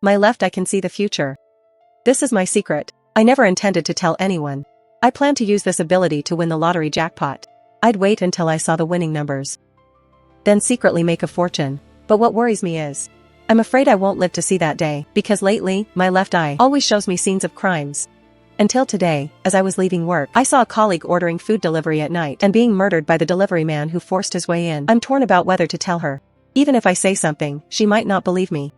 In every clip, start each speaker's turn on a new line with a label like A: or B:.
A: My left eye can see the future. This is my secret. I never intended to tell anyone. I planned to use this ability to win the lottery jackpot. I'd wait until I saw the winning numbers. Then secretly make a fortune. But what worries me is, I'm afraid I won't live to see that day, because lately, my left eye always shows me scenes of crimes. Until today, as I was leaving work, I saw a colleague ordering food delivery at night and being murdered by the delivery man who forced his way in. I'm torn about whether to tell her. Even if I say something, she might not believe me.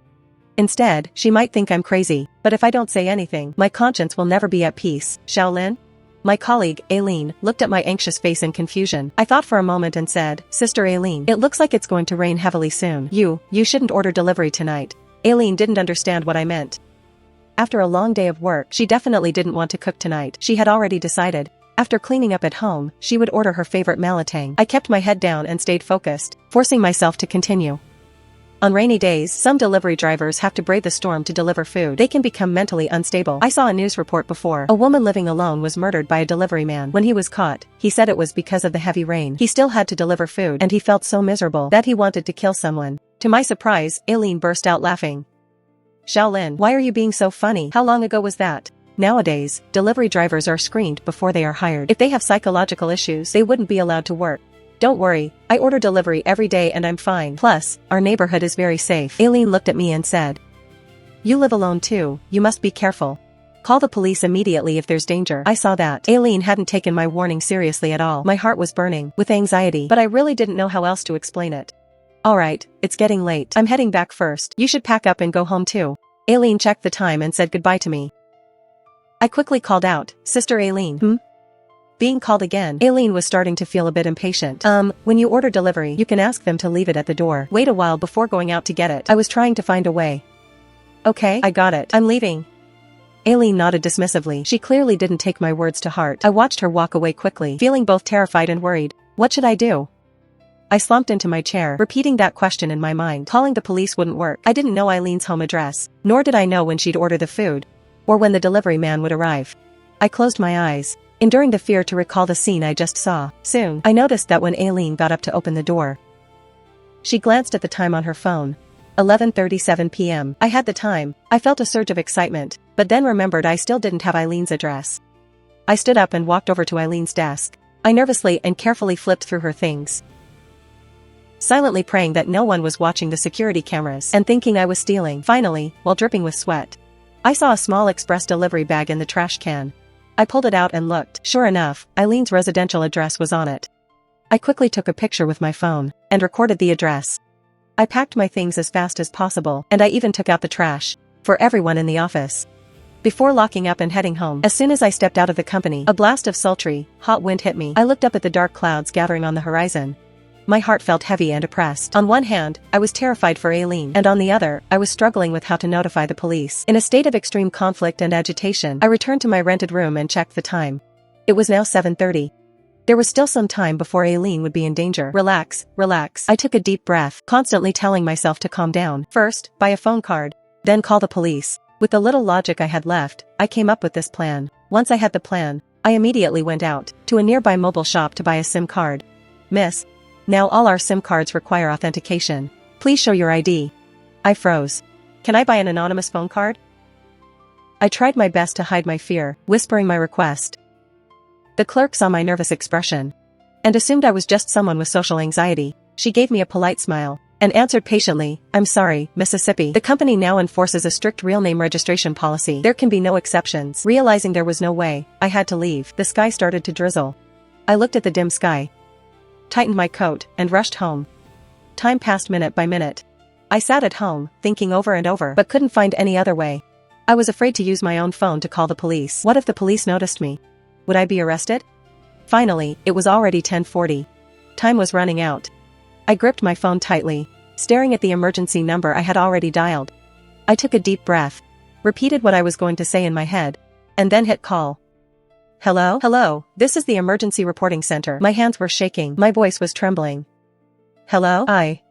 A: Instead, she might think I'm crazy, but if I don't say anything, my conscience will never be at peace. Shaolin? My colleague, Aileen, looked at my anxious face in confusion. I thought for a moment and said, Sister Aileen, it looks like it's going to rain heavily soon. You shouldn't order delivery tonight. Aileen didn't understand what I meant. After a long day of work, she definitely didn't want to cook tonight. She had already decided. After cleaning up at home, she would order her favorite malatang. I kept my head down and stayed focused, forcing myself to continue. On rainy days, some delivery drivers have to brave the storm to deliver food. They can become mentally unstable. I saw a news report before. A woman living alone was murdered by a delivery man. When he was caught, he said it was because of the heavy rain. He still had to deliver food, and he felt so miserable that he wanted to kill someone. To my surprise, Aileen burst out laughing. Shaolin, why are you being so funny? How long ago was that? Nowadays, delivery drivers are screened before they are hired. If they have psychological issues, they wouldn't be allowed to work. Don't worry, I order delivery every day and I'm fine. Plus, our neighborhood is very safe. Aileen looked at me and said, You live alone too, you must be careful. Call the police immediately if there's danger. I saw that Aileen hadn't taken my warning seriously at all. My heart was burning with anxiety, but I really didn't know how else to explain it. Alright, it's getting late. I'm heading back first. You should pack up and go home too. Aileen checked the time and said goodbye to me. I quickly called out, Sister Aileen. Being called again, Aileen was starting to feel a bit impatient. When you order delivery, you can ask them to leave it at the door. Wait a while before going out to get it. I was trying to find a way. Okay, I got it. I'm leaving. Aileen nodded dismissively. She clearly didn't take my words to heart. I watched her walk away quickly, feeling both terrified and worried. What should I do? I slumped into my chair, repeating that question in my mind. Calling the police wouldn't work. I didn't know Eileen's home address, nor did I know when she'd order the food, or when the delivery man would arrive. I closed my eyes, enduring the fear to recall the scene I just saw. Soon, I noticed that when Aileen got up to open the door, she glanced at the time on her phone. 11:37 p.m. I had the time. I felt a surge of excitement, but then remembered I still didn't have Eileen's address. I stood up and walked over to Eileen's desk. I nervously and carefully flipped through her things, silently praying that no one was watching the security cameras and thinking I was stealing. Finally, while dripping with sweat, I saw a small express delivery bag in the trash can. I pulled it out and looked. Sure enough, Eileen's residential address was on it. I quickly took a picture with my phone and recorded the address. I packed my things as fast as possible, and I even took out the trash for everyone in the office. Before locking up and heading home, as soon as I stepped out of the company, a blast of sultry, hot wind hit me. I looked up at the dark clouds gathering on the horizon. My heart felt heavy and oppressed. On one hand, I was terrified for Aileen, and on the other, I was struggling with how to notify the police. In a state of extreme conflict and agitation, I returned to my rented room and checked the time. It was now 7:30. There was still some time before Aileen would be in danger. Relax, relax. I took a deep breath, constantly telling myself to calm down. First, buy a phone card, then call the police. With the little logic I had left, I came up with this plan. Once I had the plan, I immediately went out to a nearby mobile shop to buy a SIM card. Miss, now all our SIM cards require authentication. Please show your ID. I froze. Can I buy an anonymous phone card? I tried my best to hide my fear, whispering my request. The clerk saw my nervous expression and assumed I was just someone with social anxiety. She gave me a polite smile and answered patiently, I'm sorry, Mississippi. The company now enforces a strict real name registration policy. There can be no exceptions. Realizing there was no way, I had to leave. The sky started to drizzle. I looked at the dim sky, tightened my coat, and rushed home. Time passed minute by minute. I sat at home, thinking over and over, but couldn't find any other way. I was afraid to use my own phone to call the police. What if the police noticed me? Would I be arrested? Finally, it was already 10:40. Time was running out. I gripped my phone tightly, staring at the emergency number I had already dialed. I took a deep breath, repeated what I was going to say in my head, and then hit call. Hello? Hello, this is the emergency reporting center. My hands were shaking, my voice was trembling. Hello? I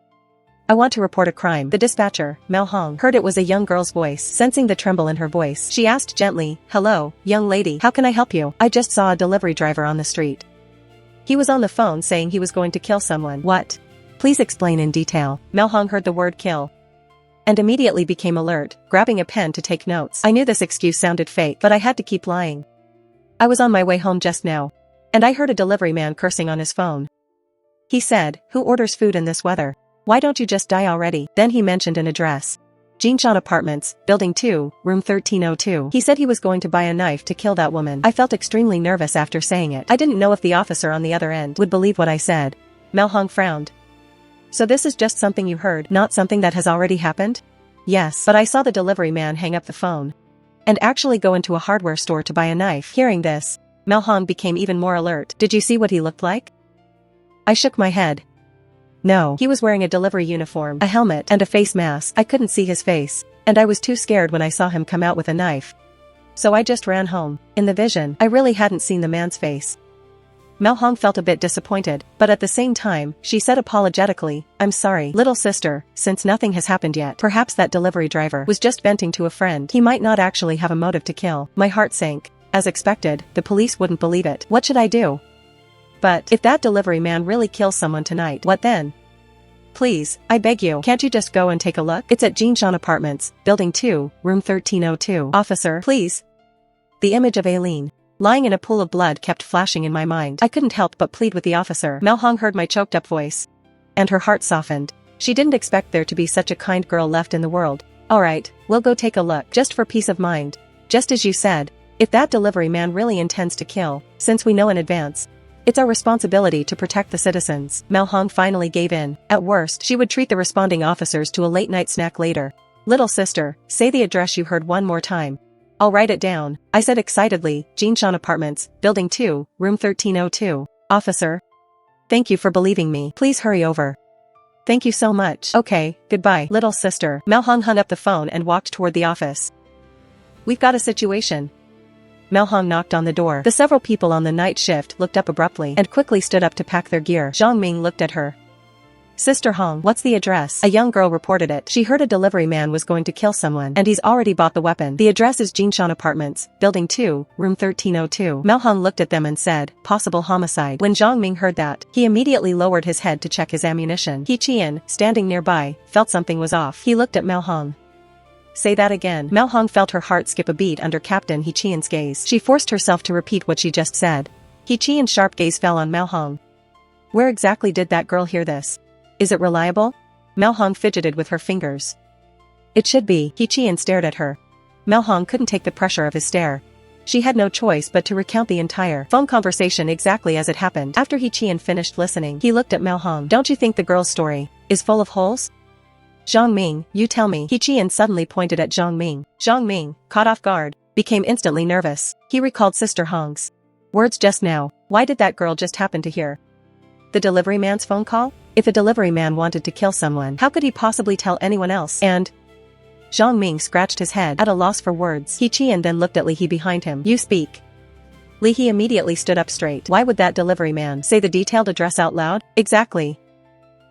A: want to report a crime. The dispatcher, Mel Hong, heard it was a young girl's voice. Sensing the tremble in her voice, she asked gently, Hello, young lady, how can I help you? I just saw a delivery driver on the street. He was on the phone saying he was going to kill someone. What? Please explain in detail. Mel Hong heard the word kill and immediately became alert, grabbing a pen to take notes. I knew this excuse sounded fake, but I had to keep lying. I was on my way home just now, and I heard a delivery man cursing on his phone. He said, "Who orders food in this weather? Why don't you just die already?" Then he mentioned an address. Jinshan Apartments, Building 2, Room 1302. He said he was going to buy a knife to kill that woman. I felt extremely nervous after saying it. I didn't know if the officer on the other end would believe what I said. Mel Hong frowned. "So this is just something you heard, not something that has already happened?" "Yes, but I saw the delivery man hang up the phone and actually go into a hardware store to buy a knife." Hearing this, Mel Hong became even more alert. "Did you see what he looked like?" I shook my head. No, he was wearing a delivery uniform, a helmet, and a face mask. I couldn't see his face, and I was too scared when I saw him come out with a knife. So I just ran home. In the vision, I really hadn't seen the man's face. Mel Hong felt a bit disappointed, but at the same time, she said apologetically, "I'm sorry, little sister, since nothing has happened yet. Perhaps that delivery driver was just venting to a friend. He might not actually have a motive to kill." My heart sank. As expected, the police wouldn't believe it. What should I do? But if that delivery man really kills someone tonight, what then? "Please, I beg you, can't you just go and take a look? It's at Jinshan Apartments, Building 2, Room 1302. Officer, please." The image of Aileen, lying in a pool of blood, kept flashing in my mind. I couldn't help but plead with the officer. Mel Hong heard my choked-up voice, and her heart softened. She didn't expect there to be such a kind girl left in the world. "All right, we'll go take a look, just for peace of mind. Just as you said, if that delivery man really intends to kill, since we know in advance, it's our responsibility to protect the citizens." Mel Hong finally gave in. At worst, she would treat the responding officers to a late-night snack later. "Little sister, say the address you heard one more time." "I'll write it down," I said excitedly. "Jinshan Apartments, Building 2, Room 1302. Officer, thank you for believing me. Please hurry over." "Thank you so much." "Okay, goodbye, little sister." Mel Hong hung up the phone and walked toward the office. "We've got a situation." Mel Hong knocked on the door. The several people on the night shift looked up abruptly and quickly stood up to pack their gear. Zhang Ming looked at her. "Sister Hong, what's the address?" A young girl reported it. She heard a delivery man was going to kill someone, and he's already bought the weapon. "The address is Jinshan Apartments, Building 2, Room 1302. Mel Hong looked at them and said, "Possible homicide." When Zhang Ming heard that, he immediately lowered his head to check his ammunition. He Qian, standing nearby, felt something was off. He looked at Mel Hong. "Say that again." Mel Hong felt her heart skip a beat under Captain He Qian's gaze. She forced herself to repeat what she just said. He Qian's sharp gaze fell on Mel Hong. "Where exactly did that girl hear this? Is it reliable?" Mel Hong fidgeted with her fingers. "It should be." He Qian stared at her. Mel Hong couldn't take the pressure of his stare. She had no choice but to recount the entire phone conversation exactly as it happened. After He Qian finished listening, he looked at Mel Hong. "Don't you think the girl's story is full of holes?" "Zhang Ming, you tell me." He Qian suddenly pointed at Zhang Ming. Zhang Ming, caught off guard, became instantly nervous. He recalled Sister Hong's words just now. Why did that girl just happen to hear the delivery man's phone call? If a delivery man wanted to kill someone, how could he possibly tell anyone else? And Zhang Ming scratched his head, at a loss for words. He Qian then looked at Li He behind him. "You speak." Li He immediately stood up straight. Why would that delivery man say the detailed address out loud? Exactly.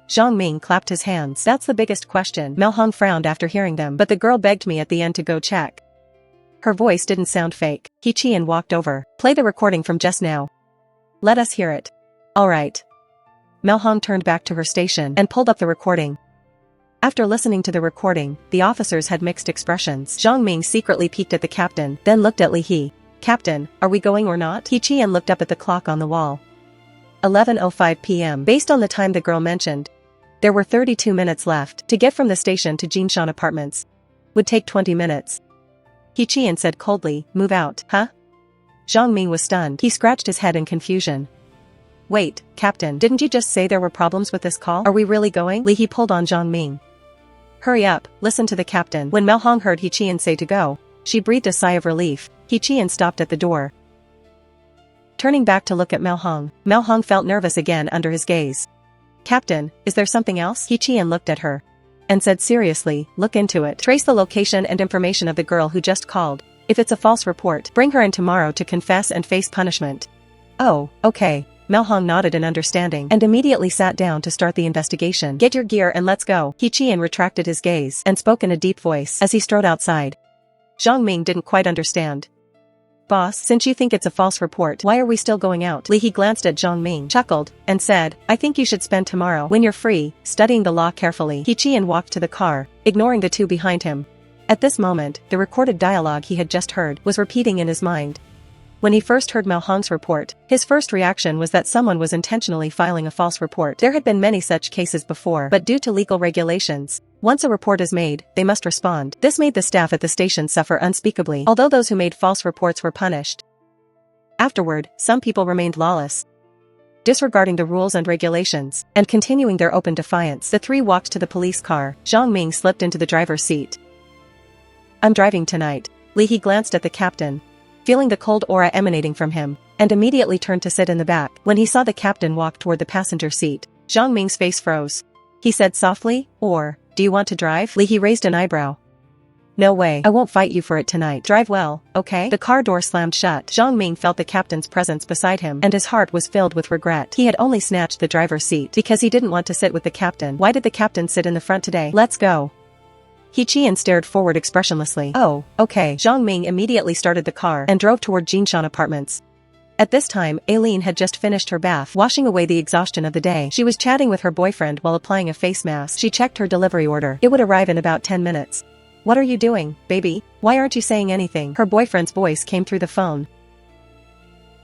A: Zhang Ming clapped his hands. "That's the biggest question." Mel Hong frowned after hearing them. "But the girl begged me at the end to go check." Her voice didn't sound fake. He Qian walked over. "Play the recording from just now. Let us hear it." "All right." Mel Hong turned back to her station and pulled up the recording. After listening to the recording, the officers had mixed expressions. Zhang Ming secretly peeked at the captain, then looked at Li He. "Captain, are we going or not?" He Qian looked up at the clock on the wall. 11:05 p.m. Based on the time the girl mentioned, there were 32 minutes left. To get from the station to Jinshan Apartments would take 20 minutes. He Qian said coldly, "Move out." "Huh?" Zhang Ming was stunned. He scratched his head in confusion. "Wait, Captain, didn't you just say there were problems with this call? Are we really going?" Li He pulled on Zhang Ming. "Hurry up, listen to the captain." When Mel Hong heard He Qian say to go, she breathed a sigh of relief. He Qian stopped at the door. Turning back to look at Mel Hong felt nervous again under his gaze. "Captain, is there something else?" He Qian looked at her and said seriously, "Look into it. Trace the location and information of the girl who just called. If it's a false report, bring her in tomorrow to confess and face punishment." "Oh, okay." Mel Hong nodded in understanding and immediately sat down to start the investigation. "Get your gear and let's go." He Qian retracted his gaze and spoke in a deep voice as he strode outside. Zhang Ming didn't quite understand. Boss, since you think it's a false report, why are we still going out? Lee he glanced at Zhang Ming, chuckled, and said, I think you should spend tomorrow, when you're free, studying the law carefully. He Qian walked to the car, ignoring the two behind him. At this moment, the recorded dialogue he had just heard was repeating in his mind. When he first heard Mao Hong's report, his first reaction was that someone was intentionally filing a false report. There had been many such cases before, but due to legal regulations, once a report is made, they must respond. This made the staff at the station suffer unspeakably, although those who made false reports were punished. Afterward, some people remained lawless, disregarding the rules and regulations, and continuing their open defiance. The three walked to the police car. Zhang Ming slipped into the driver's seat. I'm driving tonight. Lee he glanced at the captain, feeling the cold aura emanating from him, and immediately turned to sit in the back. When he saw the captain walk toward the passenger seat, Zhang Ming's face froze. He said softly, or, do you want to drive? Lee he raised an eyebrow. No way, I won't fight you for it tonight. Drive well, okay? The car door slammed shut. Zhang Ming felt the captain's presence beside him, and his heart was filled with regret. He had only snatched the driver's seat because he didn't want to sit with the captain. Why did the captain sit in the front today? Let's go. He Qian stared forward expressionlessly. Oh, okay. Zhang Ming immediately started the car and drove toward Jinshan Apartments. At this time, Aileen had just finished her bath, washing away the exhaustion of the day. She was chatting with her boyfriend while applying a face mask. She checked her delivery order. It would arrive in about 10 minutes. What are you doing, baby? Why aren't you saying anything? Her boyfriend's voice came through the phone.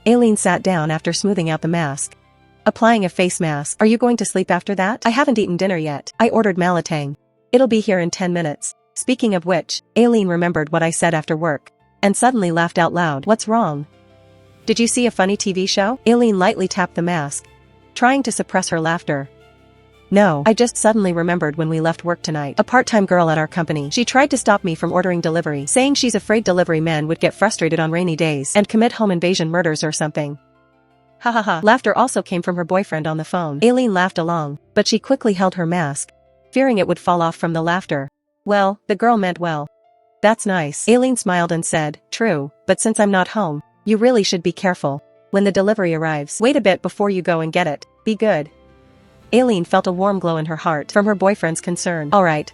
A: Aileen sat down after smoothing out the mask. Applying a face mask. Are you going to sleep after that? I haven't eaten dinner yet. I ordered malatang. It'll be here in 10 minutes. Speaking of which, Aileen remembered what I said after work, and suddenly laughed out loud. What's wrong? Did you see a funny TV show? Aileen lightly tapped the mask, trying to suppress her laughter. No, I just suddenly remembered when we left work tonight. A part-time girl at our company. She tried to stop me from ordering delivery, saying she's afraid delivery men would get frustrated on rainy days and commit home invasion murders or something. Ha ha ha. Laughter also came from her boyfriend on the phone. Aileen laughed along, but she quickly held her mask, fearing it would fall off from the laughter. Well, the girl meant well. That's nice. Aileen smiled and said, true, but since I'm not home, you really should be careful. When the delivery arrives, wait a bit before you go and get it. Be good. Aileen felt a warm glow in her heart from her boyfriend's concern. Alright.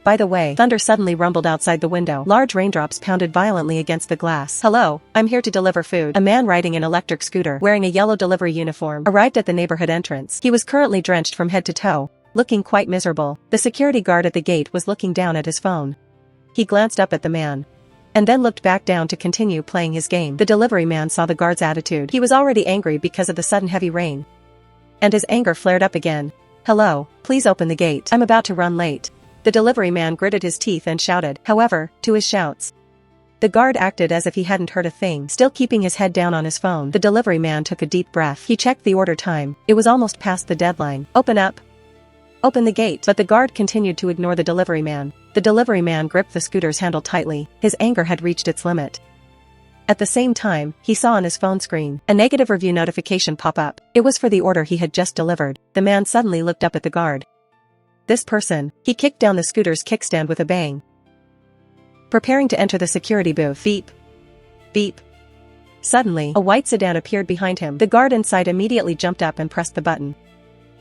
A: By the way, thunder suddenly rumbled outside the window. Large raindrops pounded violently against the glass. Hello, I'm here to deliver food. A man riding an electric scooter, wearing a yellow delivery uniform, arrived at the neighborhood entrance. He was currently drenched from head to toe, looking quite miserable. The security guard at the gate was looking down at his phone. He glanced up at the man, and then looked back down to continue playing his game. The delivery man saw the guard's attitude. He was already angry because of the sudden heavy rain, and his anger flared up again. Hello, please open the gate. I'm about to run late. The delivery man gritted his teeth and shouted. However, to his shouts, the guard acted as if he hadn't heard a thing. Still keeping his head down on his phone, the delivery man took a deep breath. He checked the order time. It was almost past the deadline. Open up. Open the gate. But the guard continued to ignore the delivery man. The delivery man gripped the scooter's handle tightly. His anger had reached its limit. At the same time, he saw on his phone screen a negative review notification pop up. It was for the order he had just delivered. The man suddenly looked up at the guard. This person. He kicked down the scooter's kickstand with a bang, preparing to enter the security booth. Beep. Beep. Suddenly, a white sedan appeared behind him. The guard inside immediately jumped up and pressed the button.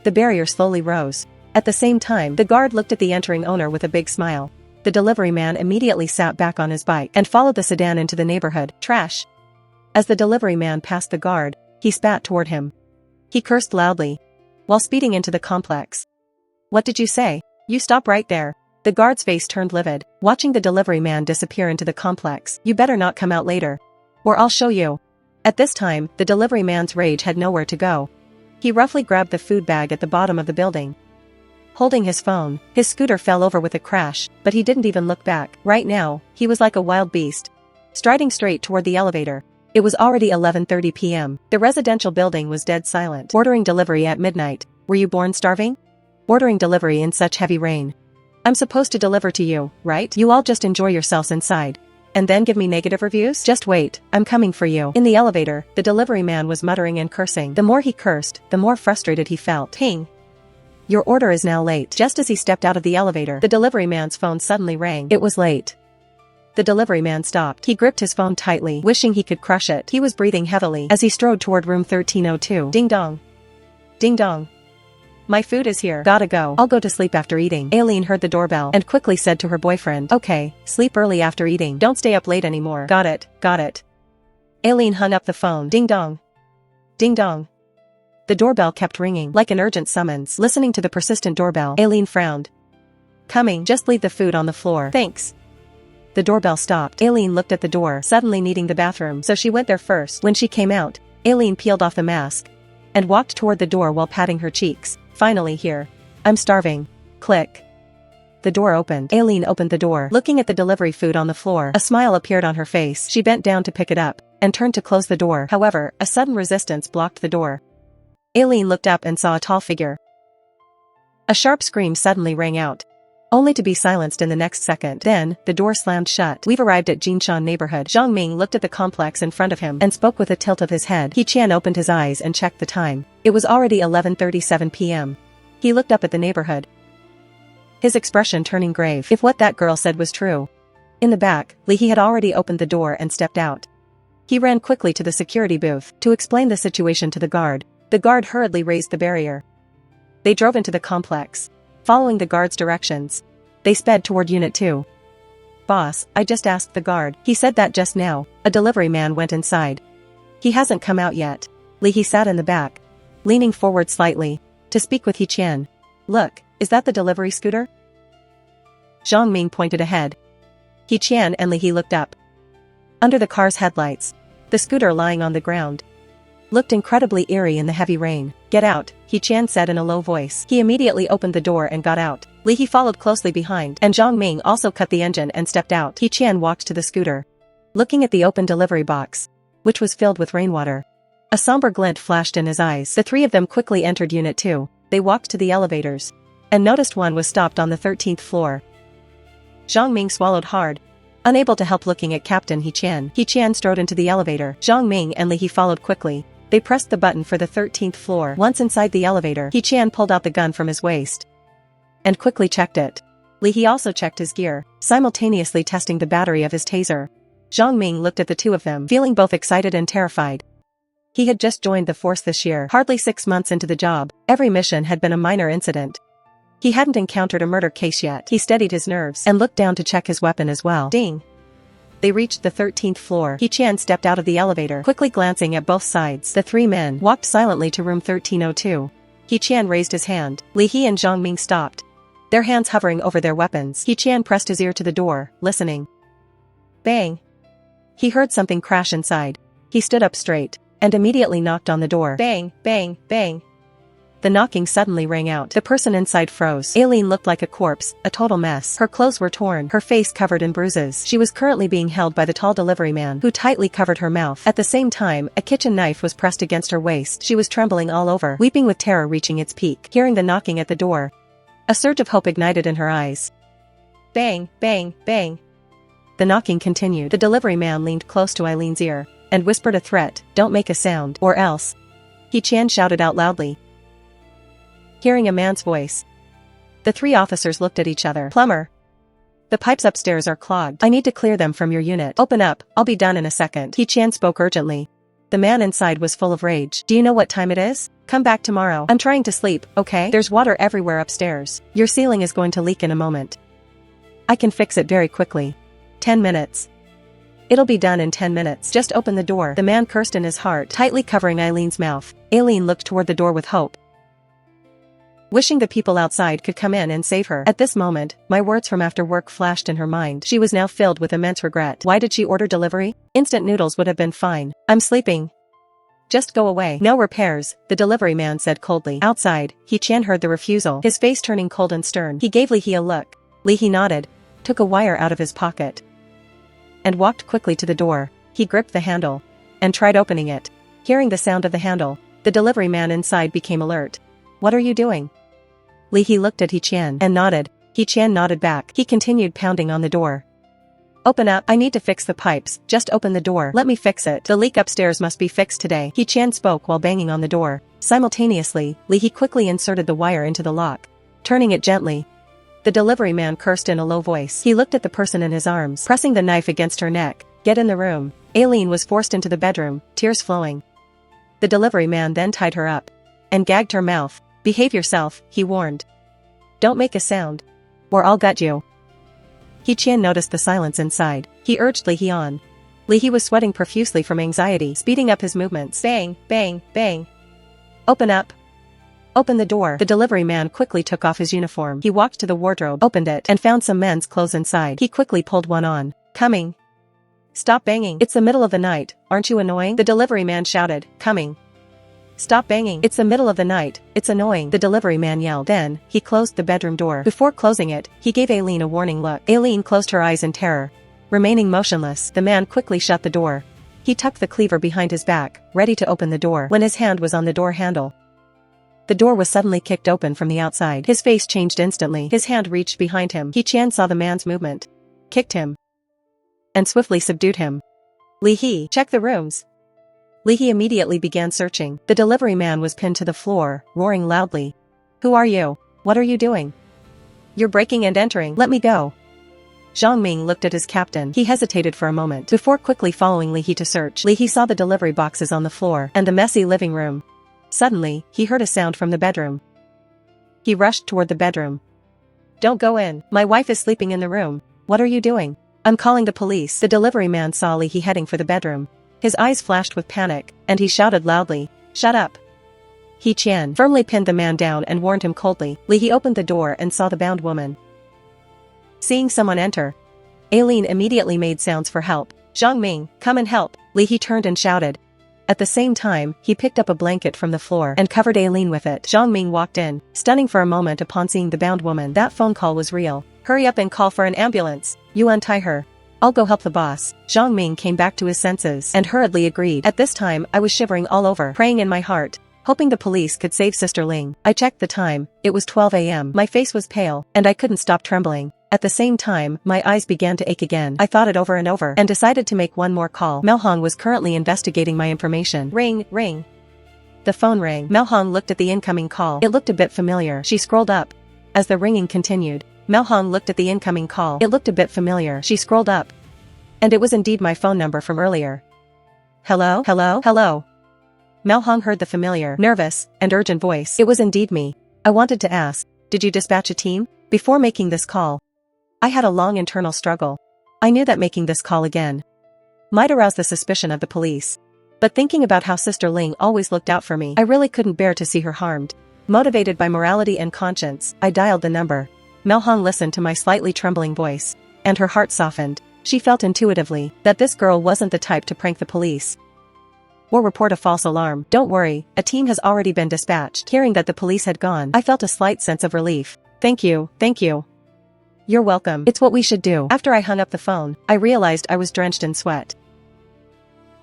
A: The barrier slowly rose. At the same time, the guard looked at the entering owner with a big smile. The delivery man immediately sat back on his bike and followed the sedan into the neighborhood. Trash. As the delivery man passed the guard, he spat toward him. He cursed loudly while speeding into the complex. What did you say? You stop right there. The guard's face turned livid, watching the delivery man disappear into the complex. You better not come out later, or I'll show you. At this time, the delivery man's rage had nowhere to go. He roughly grabbed the food bag at the bottom of the building. Holding his phone, his scooter fell over with a crash, but he didn't even look back. Right now, he was like a wild beast, striding straight toward the elevator. It was already 11:30 p.m. The residential building was dead silent. Ordering delivery at midnight. Were you born starving? Ordering delivery in such heavy rain. I'm supposed to deliver to you, right? You all just enjoy yourselves inside, and then give me negative reviews? Just wait, I'm coming for you. In the elevator, the delivery man was muttering and cursing. The more he cursed, the more frustrated he felt. Ping. Your order is now late. Just as he stepped out of the elevator, the delivery man's phone suddenly rang. It was late. The delivery man stopped. He gripped his phone tightly, wishing he could crush it. He was breathing heavily as he strode toward room 1302. Ding dong. Ding dong. My food is here. Gotta go. I'll go to sleep after eating. Aileen heard the doorbell and quickly said to her boyfriend, okay, sleep early after eating. Don't stay up late anymore. Got it, got it. Aileen hung up the phone. Ding dong. Ding dong. The doorbell kept ringing like an urgent summons. Listening to the persistent doorbell, Aileen frowned. Coming, just leave the food on the floor. Thanks. The doorbell stopped. Aileen looked at the door, suddenly needing the bathroom, so she went there first. When she came out, Aileen peeled off the mask and walked toward the door while patting her cheeks. Finally here. I'm starving. Click. The door opened. Aileen opened the door. Looking at the delivery food on the floor, a smile appeared on her face. She bent down to pick it up and turned to close the door. However, a sudden resistance blocked the door. Aileen looked up and saw a tall figure. A sharp scream suddenly rang out, only to be silenced in the next second. Then, the door slammed shut. We've arrived at Jinshan neighborhood. Zhang Ming looked at the complex in front of him and spoke with a tilt of his head. He Qian opened his eyes and checked the time. It was already 11:37 p.m. He looked up at the neighborhood, his expression turning grave. If what that girl said was true. In the back, Li He had already opened the door and stepped out. He ran quickly to the security booth to explain the situation to the guard. The guard hurriedly raised the barrier. They drove into the complex. Following the guard's directions, they sped toward Unit 2. Boss, I just asked the guard. He said that just now, a delivery man went inside. He hasn't come out yet. Li He sat in the back, leaning forward slightly, to speak with He Qian. Look, is that the delivery scooter? Zhang Ming pointed ahead. He Qian and Li He looked up. Under the car's headlights, the scooter lying on the ground looked incredibly eerie in the heavy rain. Get out, He Qian said in a low voice. He immediately opened the door and got out. Li He followed closely behind, and Zhang Ming also cut the engine and stepped out. He Qian walked to the scooter, looking at the open delivery box, which was filled with rainwater. A somber glint flashed in his eyes. The three of them quickly entered Unit 2. They walked to the elevators and noticed one was stopped on the 13th floor. Zhang Ming swallowed hard, unable to help looking at Captain He Qian. He Qian strode into the elevator. Zhang Ming and Li He followed quickly. They pressed the button for the 13th floor. Once inside the elevator, He Qian pulled out the gun from his waist and quickly checked it. Li He also checked his gear, simultaneously testing the battery of his taser. Zhang Ming looked at the two of them, feeling both excited and terrified. He had just joined the force this year, hardly 6 months into the job. Every mission had been a minor incident. He hadn't encountered a murder case yet. He steadied his nerves and looked down to check his weapon as well. Ding! They reached the 13th floor. He Qian stepped out of the elevator, quickly glancing at both sides. The three men walked silently to room 1302. He Qian raised his hand. Li He and Zhang Ming stopped, their hands hovering over their weapons. He Qian pressed his ear to the door, listening. Bang! He heard something crash inside. He stood up straight and immediately knocked on the door. Bang, bang, bang. The knocking suddenly rang out. The person inside froze. Aileen looked like a corpse, a total mess. Her clothes were torn, her face covered in bruises. She was currently being held by the tall delivery man, who tightly covered her mouth. At the same time, a kitchen knife was pressed against her waist. She was trembling all over, weeping with terror reaching its peak. Hearing the knocking at the door, a surge of hope ignited in her eyes. Bang, bang, bang. The knocking continued. The delivery man leaned close to Eileen's ear and whispered a threat. Don't make a sound, or else. He Qian shouted out loudly. Hearing a man's voice, the three officers looked at each other. Plumber. The pipes upstairs are clogged. I need to clear them from your unit. Open up, I'll be done in a second. He Qian spoke urgently. The man inside was full of rage. Do you know what time it is? Come back tomorrow. I'm trying to sleep, okay? There's water everywhere upstairs. Your ceiling is going to leak in a moment. I can fix it very quickly. 10 minutes. It'll be done in 10 minutes. Just open the door. The man cursed in his heart, tightly covering Eileen's mouth. Aileen looked toward the door with hope, wishing the people outside could come in and save her. At this moment, my words from after work flashed in her mind. She was now filled with immense regret. Why did she order delivery? Instant noodles would have been fine. I'm sleeping. Just go away. No repairs, the delivery man said coldly. Outside, He Qian heard the refusal, his face turning cold and stern. He gave Li He a look. Li He nodded, took a wire out of his pocket, and walked quickly to the door. He gripped the handle and tried opening it. Hearing the sound of the handle, the delivery man inside became alert. What are you doing? Li He looked at He Qian and nodded. He Qian nodded back. He continued pounding on the door. Open up. I need to fix the pipes. Just open the door. Let me fix it. The leak upstairs must be fixed today. He Qian spoke while banging on the door. Simultaneously, Li He quickly inserted the wire into the lock, turning it gently. The delivery man cursed in a low voice. He looked at the person in his arms, pressing the knife against her neck. Get in the room. Aileen was forced into the bedroom, tears flowing. The delivery man then tied her up and gagged her mouth, Behave yourself, he warned. Don't make a sound. Or I'll gut you. He Qian noticed the silence inside. He urged Li He on. Li He was sweating profusely from anxiety, speeding up his movements. Bang, bang, bang. Open up. Open the door. The delivery man quickly took off his uniform. He walked to the wardrobe, opened it, and found some men's clothes inside. He quickly pulled one on. Coming. Stop banging. It's the middle of the night, aren't you annoying? The delivery man shouted. Coming. Stop banging. It's the middle of the night, it's annoying, the delivery man yelled. Then, he closed the bedroom door. Before closing it, he gave Aileen a warning look. Aileen closed her eyes in terror. Remaining motionless, the man quickly shut the door. He tucked the cleaver behind his back, ready to open the door, when his hand was on the door handle. The door was suddenly kicked open from the outside. His face changed instantly. His hand reached behind him. He Qian saw the man's movement, kicked him, and swiftly subdued him. Li He, check the rooms. Li He immediately began searching. The delivery man was pinned to the floor, roaring loudly. Who are you? What are you doing? You're breaking and entering. Let me go. Zhang Ming looked at his captain. He hesitated for a moment before quickly following Li He to search. Li He saw the delivery boxes on the floor and the messy living room. Suddenly, he heard a sound from the bedroom. He rushed toward the bedroom. Don't go in. My wife is sleeping in the room. What are you doing? I'm calling the police. The delivery man saw Li He heading for the bedroom. His eyes flashed with panic, and he shouted loudly, Shut up. He Qian firmly pinned the man down and warned him coldly. Li He opened the door and saw the bound woman. Seeing someone enter, Aileen immediately made sounds for help. Zhang Ming, come and help. Li He turned and shouted. At the same time, he picked up a blanket from the floor and covered Aileen with it. Zhang Ming walked in, stunning for a moment upon seeing the bound woman. That phone call was real. Hurry up and call for an ambulance. You untie her. I'll go help the boss. Zhang Ming came back to his senses and hurriedly agreed. At this time, I was shivering all over, praying in my heart, hoping the police could save Sister Ling. I checked the time, it was 12 a.m. My face was pale, and I couldn't stop trembling. At the same time, my eyes began to ache again. I thought it over and over, and decided to make one more call. Mao Hong was currently investigating my information. Ring, ring. The phone rang. Mao Hong looked at the incoming call. It looked a bit familiar. She scrolled up. As the ringing continued, Mao Hong looked at the incoming call. It looked a bit familiar. She scrolled up. And it was indeed my phone number from earlier. Hello, hello, hello. Mao Hong heard the familiar, nervous, and urgent voice. It was indeed me. I wanted to ask, did you dispatch a team? Before making this call, I had a long internal struggle. I knew that making this call again might arouse the suspicion of the police. But thinking about how Sister Ling always looked out for me, I really couldn't bear to see her harmed. Motivated by morality and conscience, I dialed the number. Mao Hong listened to my slightly trembling voice, and her heart softened. She felt intuitively that this girl wasn't the type to prank the police or report a false alarm. Don't worry, a team has already been dispatched. Hearing that the police had gone, I felt a slight sense of relief. Thank you, thank you. You're welcome. It's what we should do. After I hung up the phone, I realized I was drenched in sweat.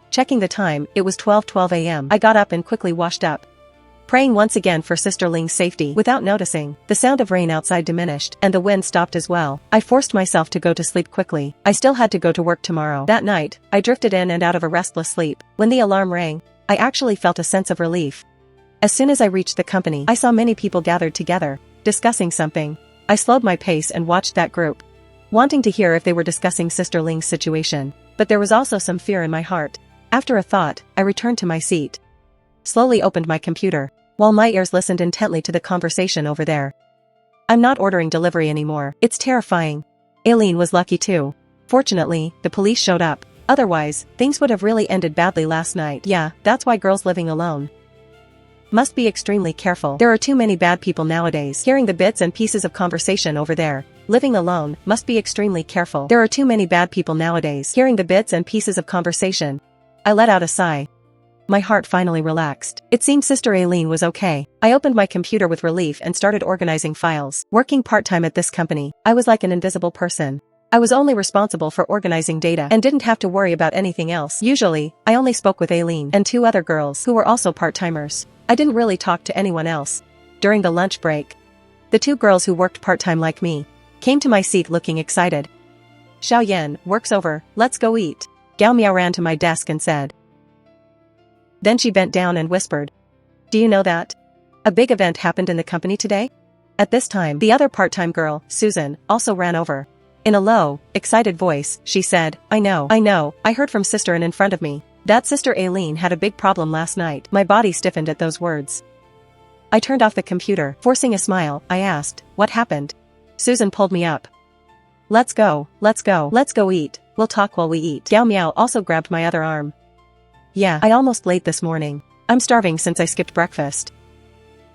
A: Checking the time, it was 12:12 a.m. I got up and quickly washed up, praying once again for Sister Ling's safety. Without noticing, the sound of rain outside diminished, and the wind stopped as well. I forced myself to go to sleep quickly. I still had to go to work tomorrow. That night, I drifted in and out of a restless sleep. When the alarm rang, I actually felt a sense of relief. As soon as I reached the company, I saw many people gathered together, discussing something. I slowed my pace and watched that group, wanting to hear if they were discussing Sister Ling's situation. But there was also some fear in my heart. After a thought, I returned to my seat, slowly opened my computer, while my ears listened intently to the conversation over there. I'm not ordering delivery anymore. It's terrifying. Aileen was lucky too. Fortunately, the police showed up. Otherwise, things would have really ended badly last night. Yeah, that's why girls living alone must be extremely careful. There are too many bad people nowadays. Hearing the bits and pieces of conversation over there. Living alone, must be extremely careful. There are too many bad people nowadays. Hearing the bits and pieces of conversation, I let out a sigh. My heart finally relaxed. It seemed Sister Aileen was okay. I opened my computer with relief and started organizing files. Working part-time at this company, I was like an invisible person. I was only responsible for organizing data and didn't have to worry about anything else. Usually, I only spoke with Aileen and two other girls who were also part-timers. I didn't really talk to anyone else. During the lunch break, the two girls who worked part-time like me came to my seat looking excited. Xiao Yan, work's over, let's go eat. Gao Miao ran to my desk and said. Then she bent down and whispered. Do you know that a big event happened in the company today? At this time, the other part-time girl, Susan, also ran over. In a low, excited voice, she said, I know, I heard from Sister and in front of me. That Sister Aileen had a big problem last night. My body stiffened at those words. I turned off the computer. Forcing a smile, I asked, "What happened?" Susan pulled me up. Let's go, let's go, let's go eat. We'll talk while we eat." Gao Miao also grabbed my other arm. "Yeah, I almost late this morning. I'm starving since I skipped breakfast."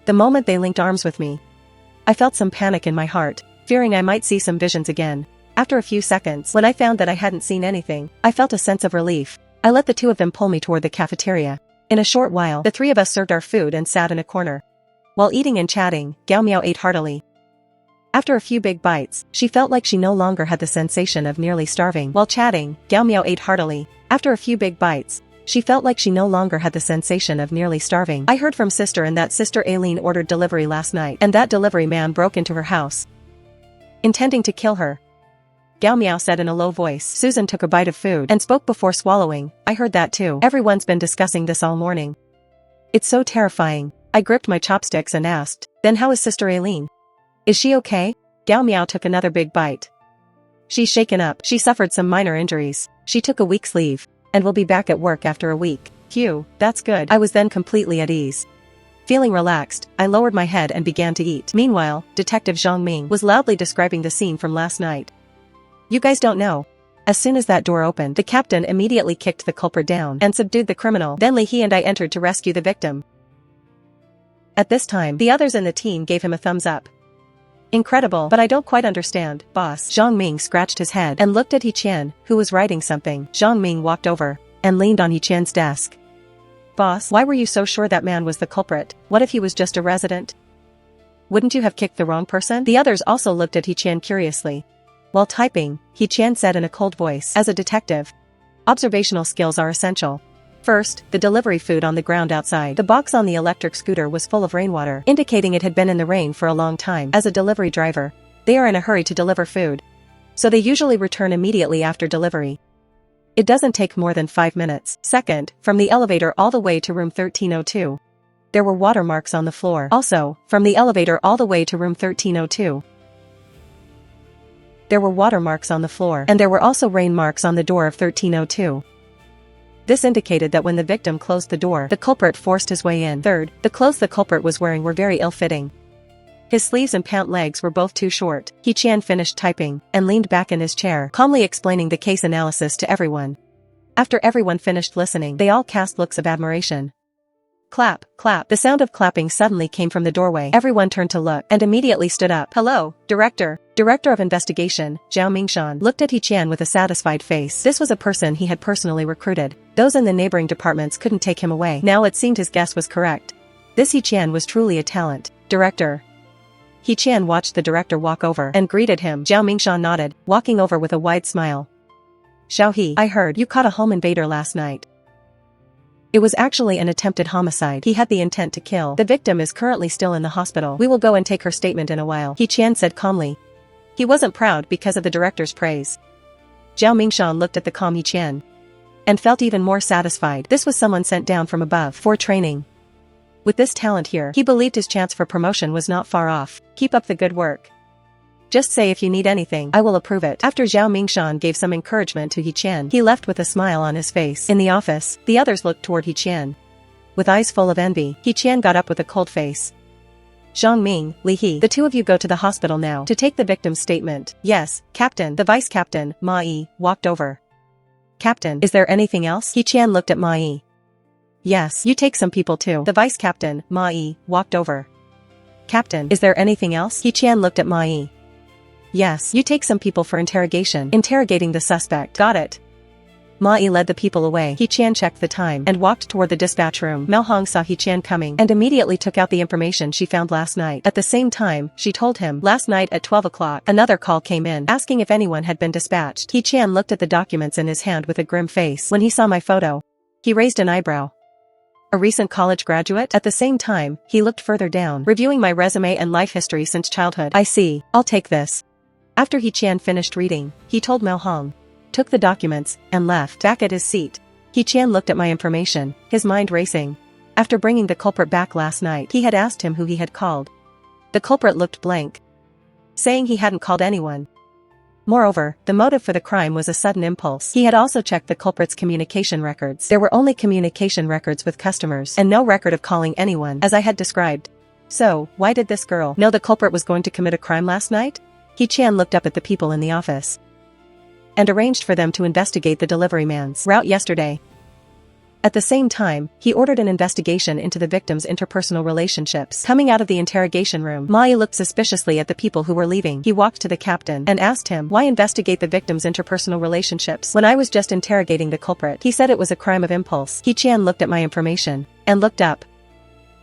A: The moment they linked arms with me, I felt some panic in my heart, fearing I might see some visions again. After a few seconds, when I found that I hadn't seen anything, I felt a sense of relief. I let the two of them pull me toward the cafeteria. In a short while, the three of us served our food and sat in a corner. While eating and chatting, Gao Miao ate heartily. After a few big bites, she felt like she no longer had the sensation of nearly starving. While chatting, Gao Miao ate heartily. After a few big bites, she felt like she no longer had the sensation of nearly starving. I heard from Sister and that Sister Aileen ordered delivery last night, and that delivery man broke into her house, intending to kill her. Gao Miao said in a low voice. Susan took a bite of food and spoke before swallowing. I heard that too. Everyone's been discussing this all morning. It's so terrifying. I gripped my chopsticks and asked, "Then how is Sister Aileen? Is she okay?" Gao Miao took another big bite. "She's shaken up. She suffered some minor injuries. She took a week's leave, and will be back at work after a week." Phew, that's good. I was then completely at ease. Feeling relaxed, I lowered my head and began to eat. Meanwhile, Detective Zhang Ming was loudly describing the scene from last night. "You guys don't know. As soon as that door opened, the captain immediately kicked the culprit down and subdued the criminal. Then Li He and I entered to rescue the victim." At this time, the others in the team gave him a thumbs up. "Incredible, but I don't quite understand, boss." Zhang Ming scratched his head and looked at He Qian, who was writing something. Zhang Ming walked over and leaned on He Qian's desk. "Boss, why were you so sure that man was the culprit? What if he was just a resident? Wouldn't you have kicked the wrong person?" The others also looked at He Qian curiously. While typing, He Qian said in a cold voice, "As a detective, observational skills are essential. First, the delivery food on the ground outside. The box on the electric scooter was full of rainwater, indicating it had been in the rain for a long time. As a delivery driver, they are in a hurry to deliver food, so they usually return immediately after delivery. It doesn't take more than 5 minutes. Second, from the elevator all the way to room 1302, there were water marks on the floor. Also, from the elevator all the way to room 1302, there were water marks on the floor, and there were also rain marks on the door of 1302. This indicated that when the victim closed the door, the culprit forced his way in. Third, the clothes the culprit was wearing were very ill-fitting. His sleeves and pant legs were both too short." He Qian finished typing and leaned back in his chair, calmly explaining the case analysis to everyone. After everyone finished listening, they all cast looks of admiration. Clap, clap. The sound of clapping suddenly came from the doorway. Everyone turned to look and immediately stood up. "Hello, Director." Director of Investigation, Zhao Mingshan, looked at He Qian with a satisfied face. This was a person he had personally recruited. Those in the neighboring departments couldn't take him away. Now it seemed his guess was correct. This He Qian was truly a talent. "Director." He Qian watched the director walk over and greeted him. Zhao Mingshan nodded, walking over with a wide smile. "Xiao He, I heard you caught a home invader last night. It was actually an attempted homicide. He had the intent to kill. The victim is currently still in the hospital. We will go and take her statement in a while," He Qian said calmly. He wasn't proud because of the director's praise. Zhao Mingshan looked at the calm He Qian and felt even more satisfied. This was someone sent down from above for training. With this talent here, he believed his chance for promotion was not far off. "Keep up the good work. Just say if you need anything, I will approve it." After Zhao Mingshan gave some encouragement to He Qian, he left with a smile on his face. In the office, the others looked toward He Qian with eyes full of envy. He Qian got up with a cold face. "Zhang Ming, Li He, the two of you go to the hospital now to take the victim's statement." "Yes, Captain." The vice captain, Ma Yi, walked over. "Captain, is there anything else?" He Qian looked at Ma Yi. "Yes, you take some people too." The vice captain, Ma Yi, walked over. "Captain, is there anything else?" He Qian looked at Ma Yi. "Yes, you take some people for interrogation. Interrogating the suspect." "Got it." Ma Yi led the people away. He Qian checked the time and walked toward the dispatch room. Mao Hong saw He Qian coming and immediately took out the information she found last night. At the same time, she told him, "Last night at 12 o'clock, another call came in, asking if anyone had been dispatched." He Qian looked at the documents in his hand with a grim face. When he saw my photo, he raised an eyebrow. "A recent college graduate?" At the same time, he looked further down, reviewing my resume and life history since childhood. "I see. I'll take this." After He Qian finished reading, he told Mao Hong, took the documents, and left. Back at his seat, He Qian looked at my information, his mind racing. After bringing the culprit back last night, he had asked him who he had called. The culprit looked blank, saying he hadn't called anyone. Moreover, the motive for the crime was a sudden impulse. He had also checked the culprit's communication records. There were only communication records with customers and no record of calling anyone, as I had described. So, why did this girl know the culprit was going to commit a crime last night? He-chan looked up at the people in the office and arranged for them to investigate the delivery man's route yesterday. At the same time, he ordered an investigation into the victim's interpersonal relationships. Coming out of the interrogation room, Mai looked suspiciously at the people who were leaving. He walked to the captain and asked him, why investigate the victim's interpersonal relationships when I was just interrogating the culprit? He said it was a crime of impulse. He-chan looked at my information and looked up.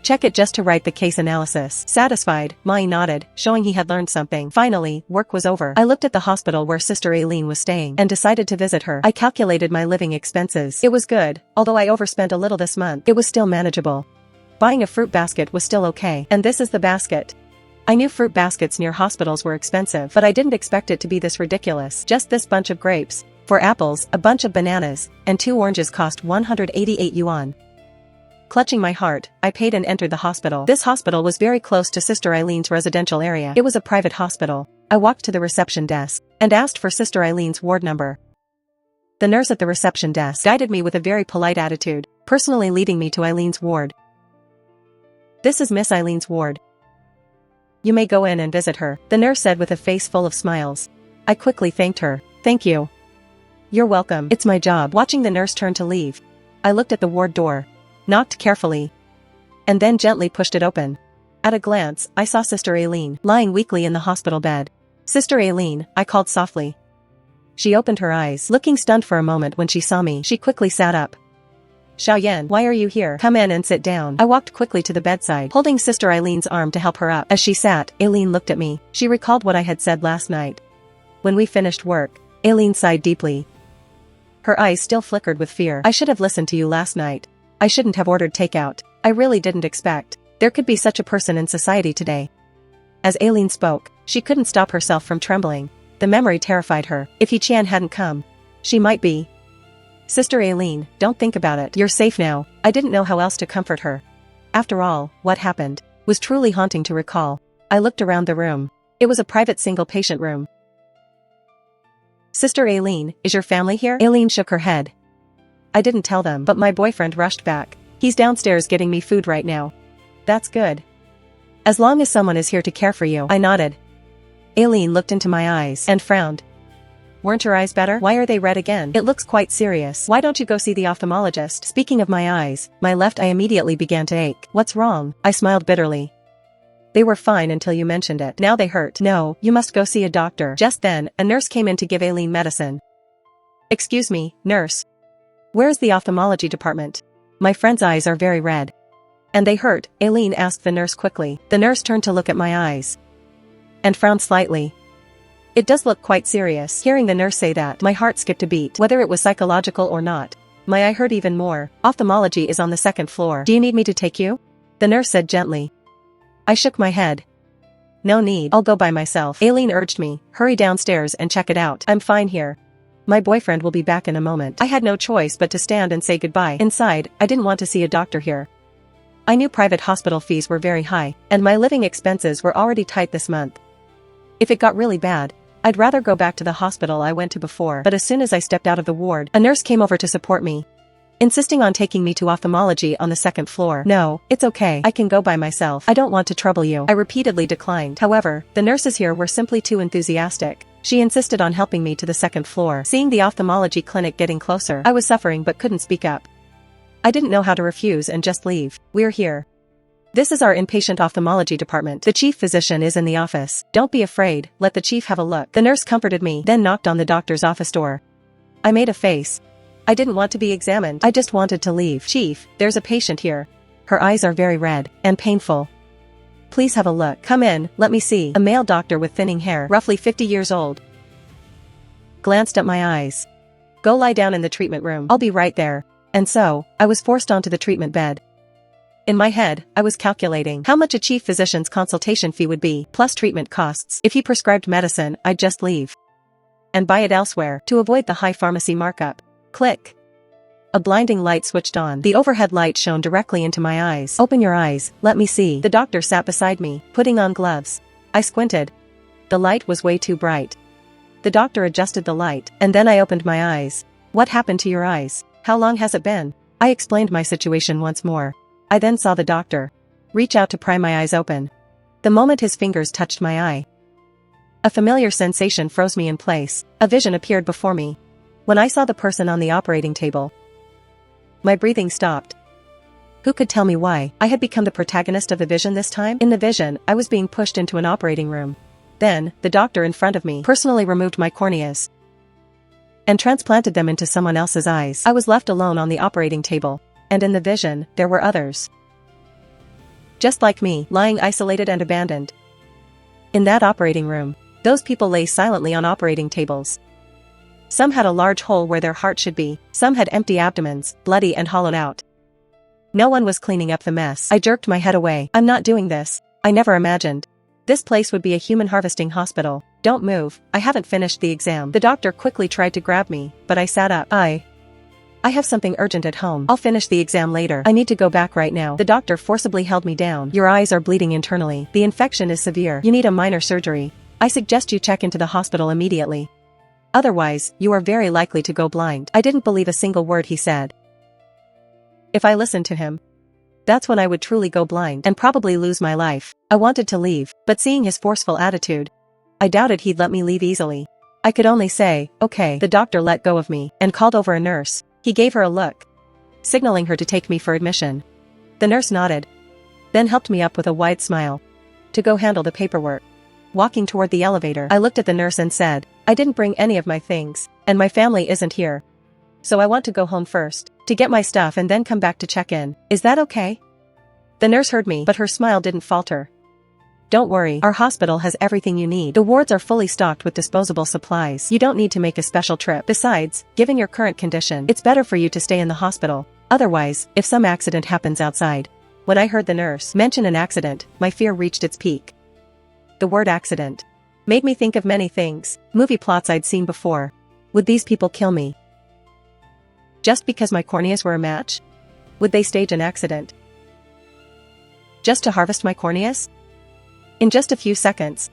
A: Check it just to write the case analysis. Satisfied, Mai nodded, showing he had learned something. Finally, work was over. I looked at the hospital where Sister Aileen was staying and decided to visit her. I calculated my living expenses. It was good, although I overspent a little this month. It was still manageable. Buying a fruit basket was still okay. And this is the basket. I knew fruit baskets near hospitals were expensive, but I didn't expect it to be this ridiculous. Just this bunch of grapes, 4 apples, a bunch of bananas, and 2 oranges cost 188 yuan. Clutching my heart, I paid and entered the hospital. This hospital was very close to Sister Eileen's residential area. It was a private hospital. I walked to the reception desk and asked for Sister Eileen's ward number. The nurse at the reception desk guided me with a very polite attitude, personally leading me to Eileen's ward. This is Miss Eileen's ward. You may go in and visit her, the nurse said with a face full of smiles. I quickly thanked her. Thank you. You're welcome. It's my job. Watching the nurse turn to leave, I looked at the ward door, knocked carefully, and then gently pushed it open. At a glance, I saw Sister Aileen lying weakly in the hospital bed. Sister Aileen, I called softly. She opened her eyes, looking stunned for a moment when she saw me. She quickly sat up. Xiaoyan, why are you here? Come in and sit down. I walked quickly to the bedside, holding Sister Eileen's arm to help her up. As she sat, Aileen looked at me. She recalled what I had said last night. When we finished work, Aileen sighed deeply. Her eyes still flickered with fear. I should have listened to you last night. I shouldn't have ordered takeout. I really didn't expect there could be such a person in society today. As Aileen spoke, she couldn't stop herself from trembling. The memory terrified her. If He-chan hadn't come, she might be. Sister Aileen, don't think about it. You're safe now. I didn't know how else to comfort her. After all, what happened was truly haunting to recall. I looked around the room. It was a private single-patient room. Sister Aileen, is your family here? Aileen shook her head. I didn't tell them, but my boyfriend rushed back. He's downstairs getting me food right now. That's good. As long as someone is here to care for you. I nodded. Aileen looked into my eyes and frowned. Weren't your eyes better? Why are they red again? It looks quite serious. Why don't you go see the ophthalmologist? Speaking of my eyes, my left eye immediately began to ache. What's wrong? I smiled bitterly. They were fine until you mentioned it. Now they hurt. No, you must go see a doctor. Just then, a nurse came in to give Aileen medicine. Excuse me, nurse. Where's the ophthalmology department? My friend's eyes are very red. And they hurt, Aileen asked the nurse quickly. The nurse turned to look at my eyes and frowned slightly. It does look quite serious. Hearing the nurse say that, my heart skipped a beat. Whether it was psychological or not, my eye hurt even more. Ophthalmology is on the 2nd floor. Do you need me to take you? The nurse said gently. I shook my head. No need. I'll go by myself. Aileen urged me. Hurry downstairs and check it out. I'm fine here. My boyfriend will be back in a moment. I had no choice but to stand and say goodbye. Inside, I didn't want to see a doctor here. I knew private hospital fees were very high, and my living expenses were already tight this month. If it got really bad, I'd rather go back to the hospital I went to before. But as soon as I stepped out of the ward, a nurse came over to support me, insisting on taking me to ophthalmology on the 2nd floor. No, it's okay. I can go by myself. I don't want to trouble you. I repeatedly declined. However, the nurses here were simply too enthusiastic. She insisted on helping me to the 2nd floor. Seeing the ophthalmology clinic getting closer, I was suffering but couldn't speak up. I didn't know how to refuse and just leave. We're here. This is our inpatient ophthalmology department. The chief physician is in the office. Don't be afraid, let the chief have a look. The nurse comforted me, then knocked on the doctor's office door. I made a face. I didn't want to be examined. I just wanted to leave. Chief, there's a patient here. Her eyes are very red and painful. Please have a look. Come in, let me see. A male doctor with thinning hair, roughly 50 years old, glanced at my eyes. Go lie down in the treatment room. I'll be right there. And so, I was forced onto the treatment bed. In my head, I was calculating how much a chief physician's consultation fee would be, plus treatment costs. If he prescribed medicine, I'd just leave and buy it elsewhere to avoid the high pharmacy markup. Click. A blinding light switched on. The overhead light shone directly into my eyes. Open your eyes, let me see. The doctor sat beside me, putting on gloves. I squinted. The light was way too bright. The doctor adjusted the light, and then I opened my eyes. What happened to your eyes? How long has it been? I explained my situation once more. I then saw the doctor. reach out to pry my eyes open. The moment his fingers touched my eye, a familiar sensation froze me in place. A vision appeared before me. When I saw the person on the operating table, my breathing stopped. Who could tell me why I had become the protagonist of the vision this time? In the vision, I was being pushed into an operating room. Then, the doctor in front of me personally removed my corneas and transplanted them into someone else's eyes. I was left alone on the operating table, and in the vision, there were others, just like me, lying isolated and abandoned. In that operating room, those people lay silently on operating tables. Some had a large hole where their heart should be, some had empty abdomens, bloody and hollowed out. No one was cleaning up the mess. I jerked my head away. I'm not doing this. I never imagined this place would be a human harvesting hospital. Don't move, I haven't finished the exam. The doctor quickly tried to grab me, but I sat up. I have something urgent at home. I'll finish the exam later. I need to go back right now. The doctor forcibly held me down. Your eyes are bleeding internally. The infection is severe. You need a minor surgery. I suggest you check into the hospital immediately. Otherwise, you are very likely to go blind. I didn't believe a single word he said. If I listened to him, that's when I would truly go blind and probably lose my life. I wanted to leave, but seeing his forceful attitude, I doubted he'd let me leave easily. I could only say, okay. The doctor let go of me and called over a nurse. He gave her a look, signaling her to take me for admission. The nurse nodded, then helped me up with a wide smile to go handle the paperwork. Walking toward the elevator, I looked at the nurse and said, I didn't bring any of my things, and my family isn't here. So I want to go home first, to get my stuff and then come back to check in. Is that okay? The nurse heard me, but her smile didn't falter. Don't worry, our hospital has everything you need. The wards are fully stocked with disposable supplies. You don't need to make a special trip. Besides, given your current condition, it's better for you to stay in the hospital. Otherwise, if some accident happens outside. When I heard the nurse mention an accident, my fear reached its peak. The word accident made me think of many things, movie plots I'd seen before. Would these people kill me just because my corneas were a match? Would they stage an accident just to harvest my corneas? In just a few seconds,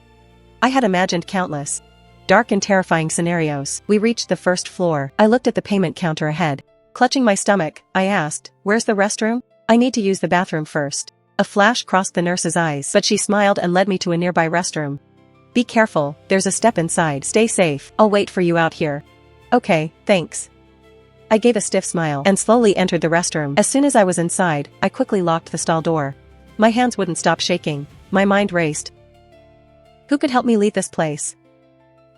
A: I had imagined countless dark and terrifying scenarios. We reached the first floor. I looked at the payment counter ahead. Clutching my stomach, I asked, where's the restroom? I need to use the bathroom first. A flash crossed the nurse's eyes, but she smiled and led me to a nearby restroom. Be careful, there's a step inside. Stay safe, I'll wait for you out here. Okay, thanks. I gave a stiff smile and slowly entered the restroom. As soon as I was inside, I quickly locked the stall door. My hands wouldn't stop shaking. My mind raced. Who could help me leave this place?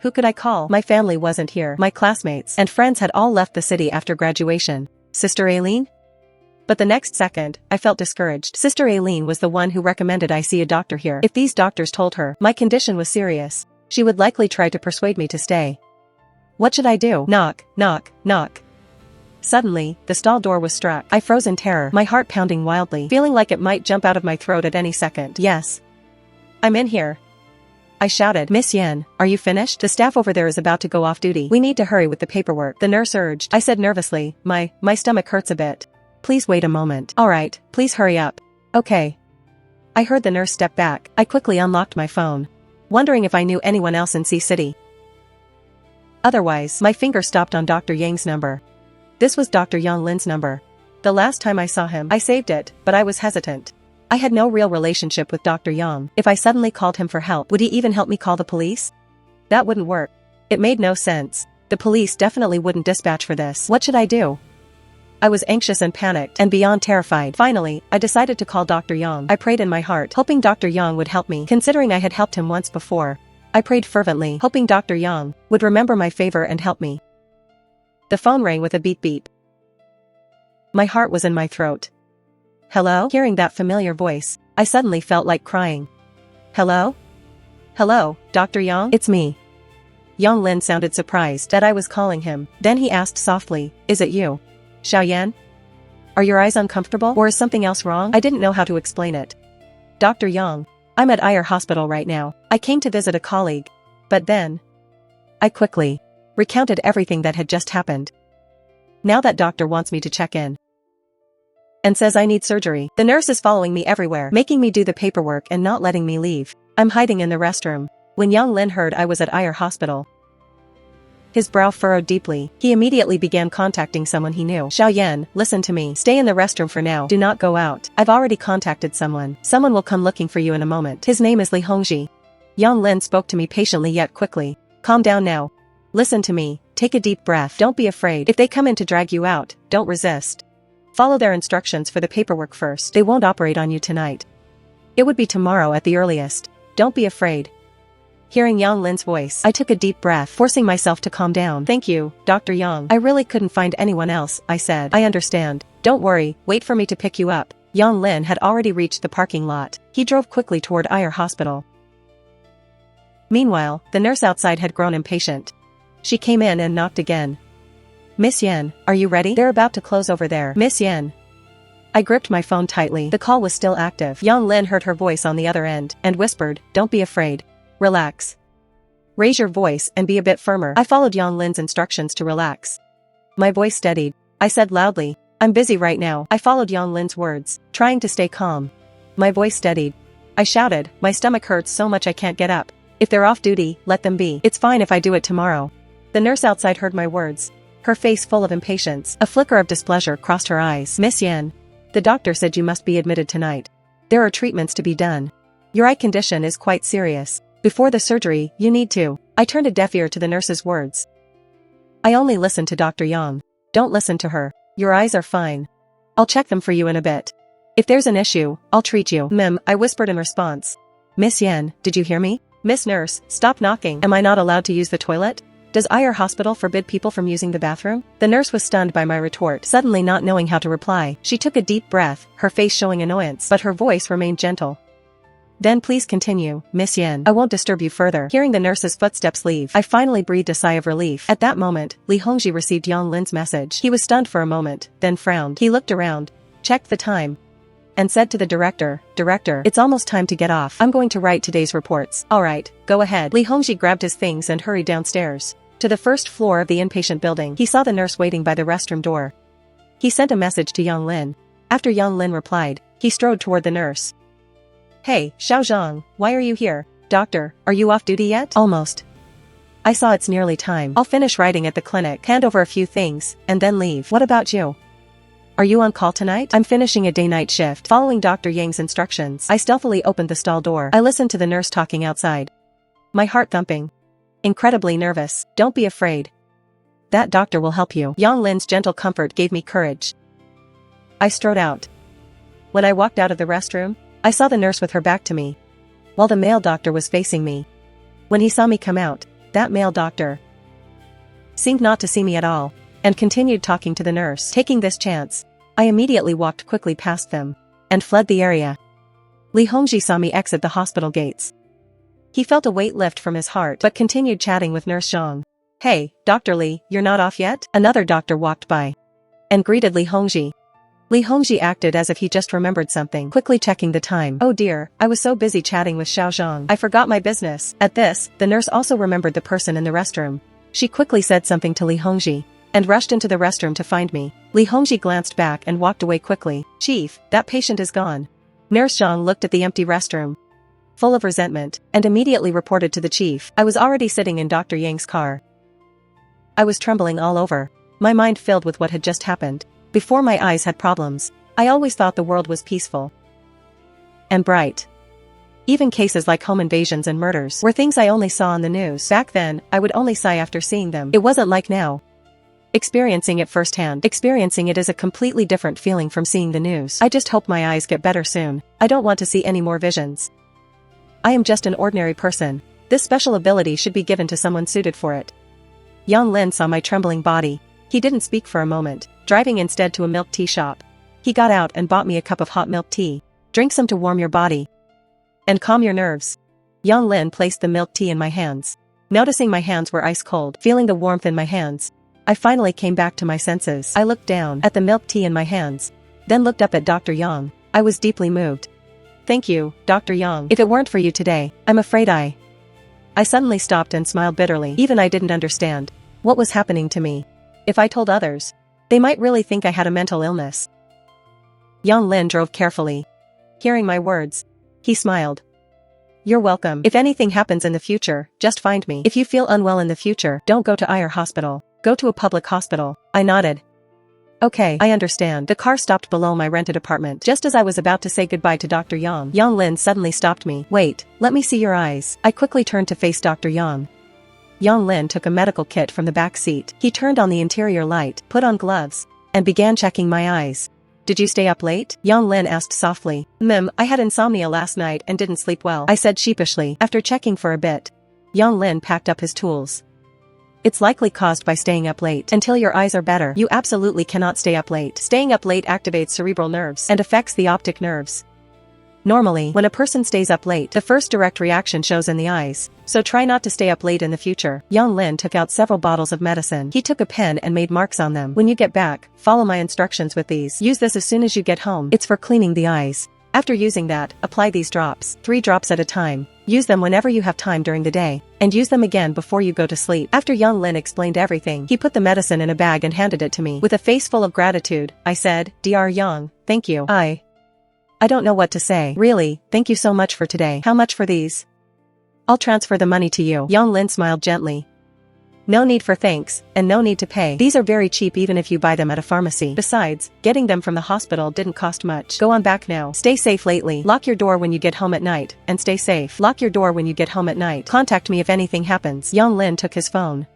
A: Who could I call? My family wasn't here. My classmates and friends had all left the city after graduation. Sister Aileen? But the next second, I felt discouraged. Sister Aileen was the one who recommended I see a doctor here. If these doctors told her my condition was serious, she would likely try to persuade me to stay. What should I do? Knock, knock, knock. Suddenly, the stall door was struck. I froze in terror, my heart pounding wildly, feeling like it might jump out of my throat at any second. Yes. I'm in here. I shouted. Miss Yen, are you finished? The staff over there is about to go off duty. We need to hurry with the paperwork. The nurse urged. I said nervously, my stomach hurts a bit. Please wait a moment. Alright, please hurry up. Okay. I heard the nurse step back. I quickly unlocked my phone, wondering if I knew anyone else in C-City. Otherwise, my finger stopped on Dr. Yang's number. This was Dr. Yang Lin's number. The last time I saw him, I saved it, but I was hesitant. I had no real relationship with Dr. Yang. If I suddenly called him for help, would he even help me call the police? That wouldn't work. It made no sense. The police definitely wouldn't dispatch for this. What should I do? I was anxious and panicked, and beyond terrified. Finally, I decided to call Dr. Yang. I prayed in my heart, hoping Dr. Yang would help me, considering I had helped him once before. I prayed fervently, hoping Dr. Yang would remember my favor and help me. The phone rang with a beep beep. My heart was in my throat. Hello? Hearing that familiar voice, I suddenly felt like crying. Hello? Hello, Dr. Yang? It's me. Yang Lin sounded surprised that I was calling him. Then he asked softly, is it you? Xiaoyan? Are your eyes uncomfortable, or is something else wrong? I didn't know how to explain it. Dr. Yang, I'm at IR Hospital right now. I came to visit a colleague. But then, I quickly recounted everything that had just happened. Now that doctor wants me to check in and says I need surgery. The nurse is following me everywhere, making me do the paperwork and not letting me leave. I'm hiding in the restroom. When Yang Lin heard I was at IR Hospital, His brow furrowed deeply. He immediately began contacting someone he knew. Xiaoyan, listen to me. Stay in the restroom for now. Do not go out. I've already contacted someone. Someone will come looking for you in a moment. His name is Li Hongji. Yang Lin spoke to me patiently yet quickly. Calm down now. Listen to me. Take a deep breath. Don't be afraid. If they come in to drag you out, don't resist. Follow their instructions for the paperwork first. They won't operate on you tonight. It would be tomorrow at the earliest. Don't be afraid. Hearing Yang Lin's voice, I took a deep breath, forcing myself to calm down. Thank you, Dr. Yang. I really couldn't find anyone else, I said. I understand. Don't worry, wait for me to pick you up. Yang Lin had already reached the parking lot. He drove quickly toward IR Hospital. Meanwhile, the nurse outside had grown impatient. She came in and knocked again. Miss Yan, are you ready? They're about to close over there. Miss Yan. I gripped my phone tightly. The call was still active. Yang Lin heard her voice on the other end, and whispered, don't be afraid. Relax. Raise your voice and be a bit firmer. I followed Yang Lin's instructions to relax. My voice steadied. I said loudly, I'm busy right now. I followed Yang Lin's words, trying to stay calm. My voice steadied. I shouted, my stomach hurts so much I can't get up. If they're off duty, let them be. It's fine if I do it tomorrow. The nurse outside heard my words. Her face full of impatience. A flicker of displeasure crossed her eyes. Miss Yan. The doctor said you must be admitted tonight. There are treatments to be done. Your eye condition is quite serious. Before the surgery, you need to. I turned a deaf ear to the nurse's words. I only listened to Dr. Yang. Don't listen to her. Your eyes are fine. I'll check them for you in a bit. If there's an issue, I'll treat you. I whispered in response. Miss Yan, did you hear me? Miss Nurse, stop knocking. Am I not allowed to use the toilet? Does IR Hospital forbid people from using the bathroom? The nurse was stunned by my retort, suddenly not knowing how to reply. She took a deep breath, her face showing annoyance, but her voice remained gentle. Then please continue, Miss Yan. I won't disturb you further. Hearing the nurse's footsteps leave, I finally breathed a sigh of relief. At that moment, Li Hongji received Yang Lin's message. He was stunned for a moment, then frowned. He looked around, checked the time, and said to the director, it's almost time to get off. I'm going to write today's reports. Alright, go ahead. Li Hongji grabbed his things and hurried downstairs. To the first floor of the inpatient building, he saw the nurse waiting by the restroom door. He sent a message to Yang Lin. After Yang Lin replied, he strode toward the nurse. Hey, Xiao Zhang, why are you here? Doctor, are you off duty yet? Almost. I saw it's nearly time. I'll finish writing at the clinic, hand over a few things, and then leave. What about you? Are you on call tonight? I'm finishing a day-night shift. Following Dr. Yang's instructions, I stealthily opened the stall door. I listened to the nurse talking outside. My heart thumping. Incredibly nervous. Don't be afraid. That doctor will help you. Yang Lin's gentle comfort gave me courage. I strode out. When I walked out of the restroom, I saw the nurse with her back to me, while the male doctor was facing me. When he saw me come out, that male doctor seemed not to see me at all, and continued talking to the nurse. Taking this chance, I immediately walked quickly past them, and fled the area. Li Hongji saw me exit the hospital gates. He felt a weight lift from his heart but continued chatting with Nurse Zhang. Hey, Dr. Li, you're not off yet? Another doctor walked by and greeted Li Hongji. Li Hongji acted as if he just remembered something, quickly checking the time. Oh dear, I was so busy chatting with Xiao Zhang. I forgot my business. At this, the nurse also remembered the person in the restroom. She quickly said something to Li Hongji and rushed into the restroom to find me. Li Hongji glanced back and walked away quickly. Chief, that patient is gone. Nurse Zhang looked at the empty restroom, full of resentment, and immediately reported to the chief. I was already sitting in Dr. Yang's car. I was trembling all over, my mind filled with what had just happened. Before my eyes had problems, I always thought the world was peaceful and bright. Even cases like home invasions and murders were things I only saw on the news. Back then, I would only sigh after seeing them. It wasn't like now. Experiencing it firsthand. Experiencing it is a completely different feeling from seeing the news. I just hope my eyes get better soon. I don't want to see any more visions. I am just an ordinary person. This special ability should be given to someone suited for it. Yang Lin saw my trembling body. He didn't speak for a moment, driving instead to a milk tea shop. He got out and bought me a cup of hot milk tea. Drink some to warm your body and calm your nerves. Yang Lin placed the milk tea in my hands. Noticing my hands were ice cold, feeling the warmth in my hands, I finally came back to my senses. I looked down at the milk tea in my hands, then looked up at Dr. Yang. I was deeply moved. Thank you, Dr. Yang. If it weren't for you today, I'm afraid I suddenly stopped and smiled bitterly. Even I didn't understand what was happening to me. If I told others, they might really think I had a mental illness. Yang Lin drove carefully. Hearing my words, he smiled. You're welcome. If anything happens in the future, just find me. If you feel unwell in the future, don't go to IR hospital. Go to a public hospital. I nodded. Okay, I understand. The car stopped below my rented apartment. Just as I was about to say goodbye to Dr. Yang Lin suddenly stopped me. Wait, let me see your eyes. I quickly turned to face Dr. Yang. Yang Lin took a medical kit from the back seat. He turned on the interior light, put on gloves, and began checking my eyes. Did you stay up late? Yang Lin asked softly. I had insomnia last night and didn't sleep well, I said sheepishly. After checking for a bit, Yang Lin packed up his tools. It's likely caused by staying up late. Until your eyes are better, you absolutely cannot stay up late. Staying up late activates cerebral nerves and affects the optic nerves. Normally, when a person stays up late, the first direct reaction shows in the eyes, so try not to stay up late in the future. Yang Lin took out several bottles of medicine. He took a pen and made marks on them. When you get back, follow my instructions with these. Use this as soon as you get home. It's for cleaning the eyes. After using that, apply these drops, 3 drops at a time. Use them whenever you have time during the day, and use them again before you go to sleep. After Yang Lin explained everything, he put the medicine in a bag and handed it to me. With a face full of gratitude, I said, Dr. Yang, thank you. I don't know what to say. Really, thank you so much for today. How much for these? I'll transfer the money to you. Yang Lin smiled gently. No need for thanks, and no need to pay. These are very cheap even if you buy them at a pharmacy. Besides, getting them from the hospital didn't cost much. Go on back now. Stay safe lately. Lock your door when you get home at night, and stay safe. Lock your door when you get home at night. Contact me if anything happens. Yang Lin took his phone.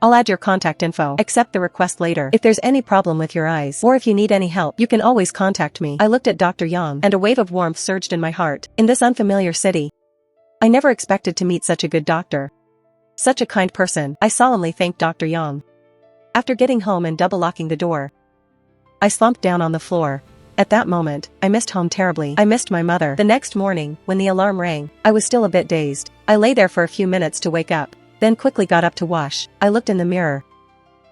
A: I'll add your contact info. Accept the request later. If there's any problem with your eyes, or if you need any help, you can always contact me. I looked at Dr. Yang, and a wave of warmth surged in my heart. In this unfamiliar city, I never expected to meet such a good doctor. Such a kind person. I solemnly thanked Dr. Yang. After getting home and double-locking the door, I slumped down on the floor. At that moment, I missed home terribly. I missed my mother. The next morning, when the alarm rang, I was still a bit dazed. I lay there for a few minutes to wake up, then quickly got up to wash. I looked in the mirror.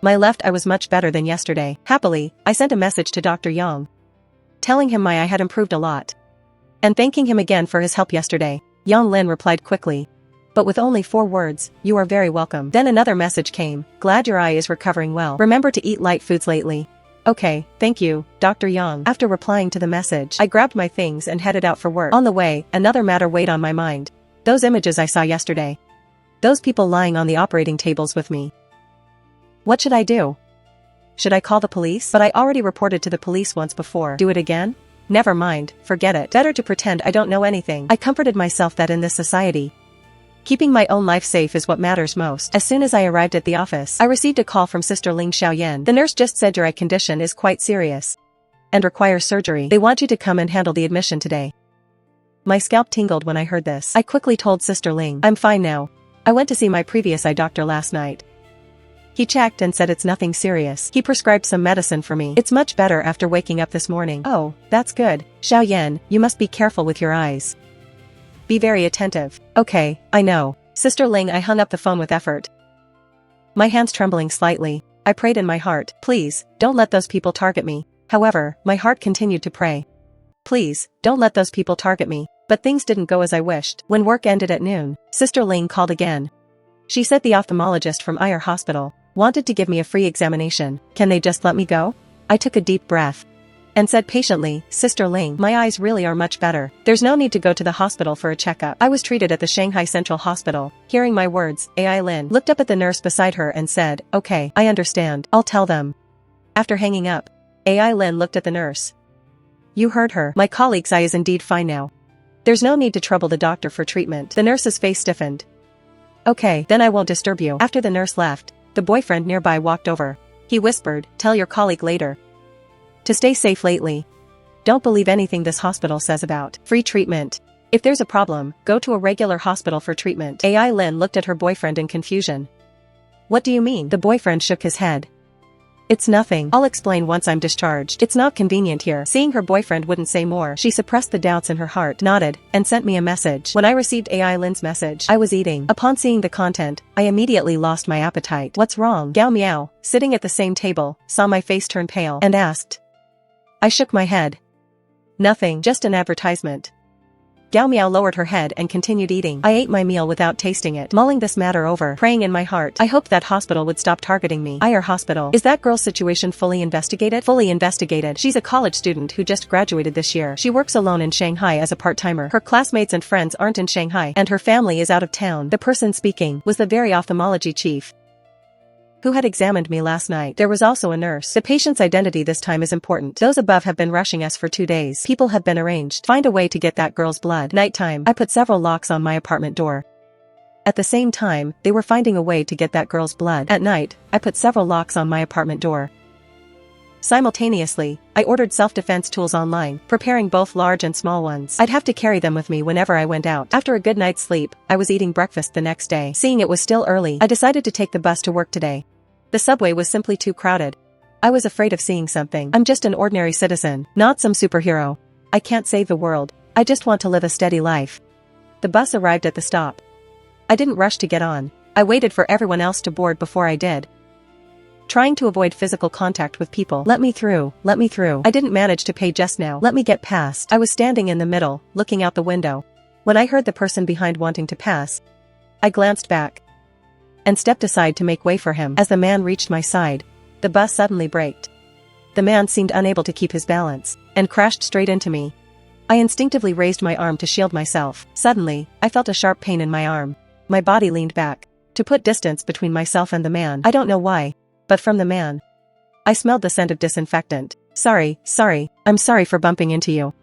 A: My left eye was much better than yesterday. Happily, I sent a message to Dr. Yang, telling him my eye had improved a lot, and thanking him again for his help yesterday. Yang Lin replied quickly, but with only 4 words, you are very welcome. Then another message came, glad your eye is recovering well. Remember to eat light foods lately. Okay, thank you, Dr. Yang. After replying to the message, I grabbed my things and headed out for work. On the way, another matter weighed on my mind. Those images I saw yesterday. Those people lying on the operating tables with me. What should I do? Should I call the police? But I already reported to the police once before. Do it again? Never mind, forget it. Better to pretend I don't know anything. I comforted myself that in this society, keeping my own life safe is what matters most. As soon as I arrived at the office, I received a call from Sister Ling Xiaoyan. The nurse just said your eye condition is quite serious and requires surgery. They want you to come and handle the admission today. My scalp tingled when I heard this. I quickly told Sister Ling, I'm fine now. I went to see my previous eye doctor last night. He checked and said it's nothing serious. He prescribed some medicine for me. It's much better after waking up this morning. Oh, that's good. Xiaoyan, you must be careful with your eyes. Be very attentive. Okay, I know. Sister Ling, I hung up the phone with effort. My hands trembling slightly, I prayed in my heart, please, don't let those people target me. However, my heart continued to pray. Please, don't let those people target me. But things didn't go as I wished. When work ended at noon, Sister Ling called again. She said the ophthalmologist from IR hospital wanted to give me a free examination. Can they just let me go? I took a deep breath and said patiently, Sister Ling, my eyes really are much better. There's no need to go to the hospital for a checkup. I was treated at the Shanghai Central Hospital. Hearing my words, Ai Lin looked up at the nurse beside her and said, okay, I understand. I'll tell them. After hanging up, Ai Lin looked at the nurse. You heard her. My colleague's eye is indeed fine now. There's no need to trouble the doctor for treatment. The nurse's face stiffened. Okay, then I won't disturb you. After the nurse left, the boyfriend nearby walked over. He whispered, tell your colleague later to stay safe lately. Don't believe anything this hospital says about free treatment. If there's a problem, go to a regular hospital for treatment. Ai Lin looked at her boyfriend in confusion. What do you mean? The boyfriend shook his head. It's nothing. I'll explain once I'm discharged. It's not convenient here. Seeing her boyfriend wouldn't say more, she suppressed the doubts in her heart, nodded, and sent me a message. When I received Ai Lin's message, I was eating. Upon seeing the content, I immediately lost my appetite. What's wrong? Gao Miao, sitting at the same table, saw my face turn pale, and asked. I shook my head. Nothing, just an advertisement. Gao Miao lowered her head and continued eating. I ate my meal without tasting it, mulling this matter over, praying in my heart. I hoped that hospital would stop targeting me. IR hospital. Is that girl's situation fully investigated? Fully investigated. She's a college student who just graduated this year. She works alone in Shanghai as a part-timer. Her classmates and friends aren't in Shanghai, and her family is out of town. The person speaking was the very ophthalmology chief who had examined me last night. There was also a nurse. The patient's identity this time is important. Those above have been rushing us for 2 days. People have been arranged. Find a way to get that girl's blood. Nighttime. I put several locks on my apartment door. At the same time, they were finding a way to get that girl's blood. At night, I put several locks on my apartment door. Simultaneously, I ordered self-defense tools online, preparing both large and small ones. I'd have to carry them with me whenever I went out. After a good night's sleep, I was eating breakfast the next day. Seeing it was still early, I decided to take the bus to work today. The subway was simply too crowded. I was afraid of seeing something. I'm just an ordinary citizen, not some superhero. I can't save the world. I just want to live a steady life. The bus arrived at the stop. I didn't rush to get on. I waited for everyone else to board before I did, trying to avoid physical contact with people. Let me through, let me through. I didn't manage to pay just now. Let me get past. I was standing in the middle, looking out the window. When I heard the person behind wanting to pass, I glanced back and stepped aside to make way for him. As the man reached my side, the bus suddenly braked. The man seemed unable to keep his balance and crashed straight into me. I instinctively raised my arm to shield myself. Suddenly, I felt a sharp pain in my arm. My body leaned back to put distance between myself and the man. I don't know why, but from the man, I smelled the scent of disinfectant. Sorry, I'm sorry for bumping into you.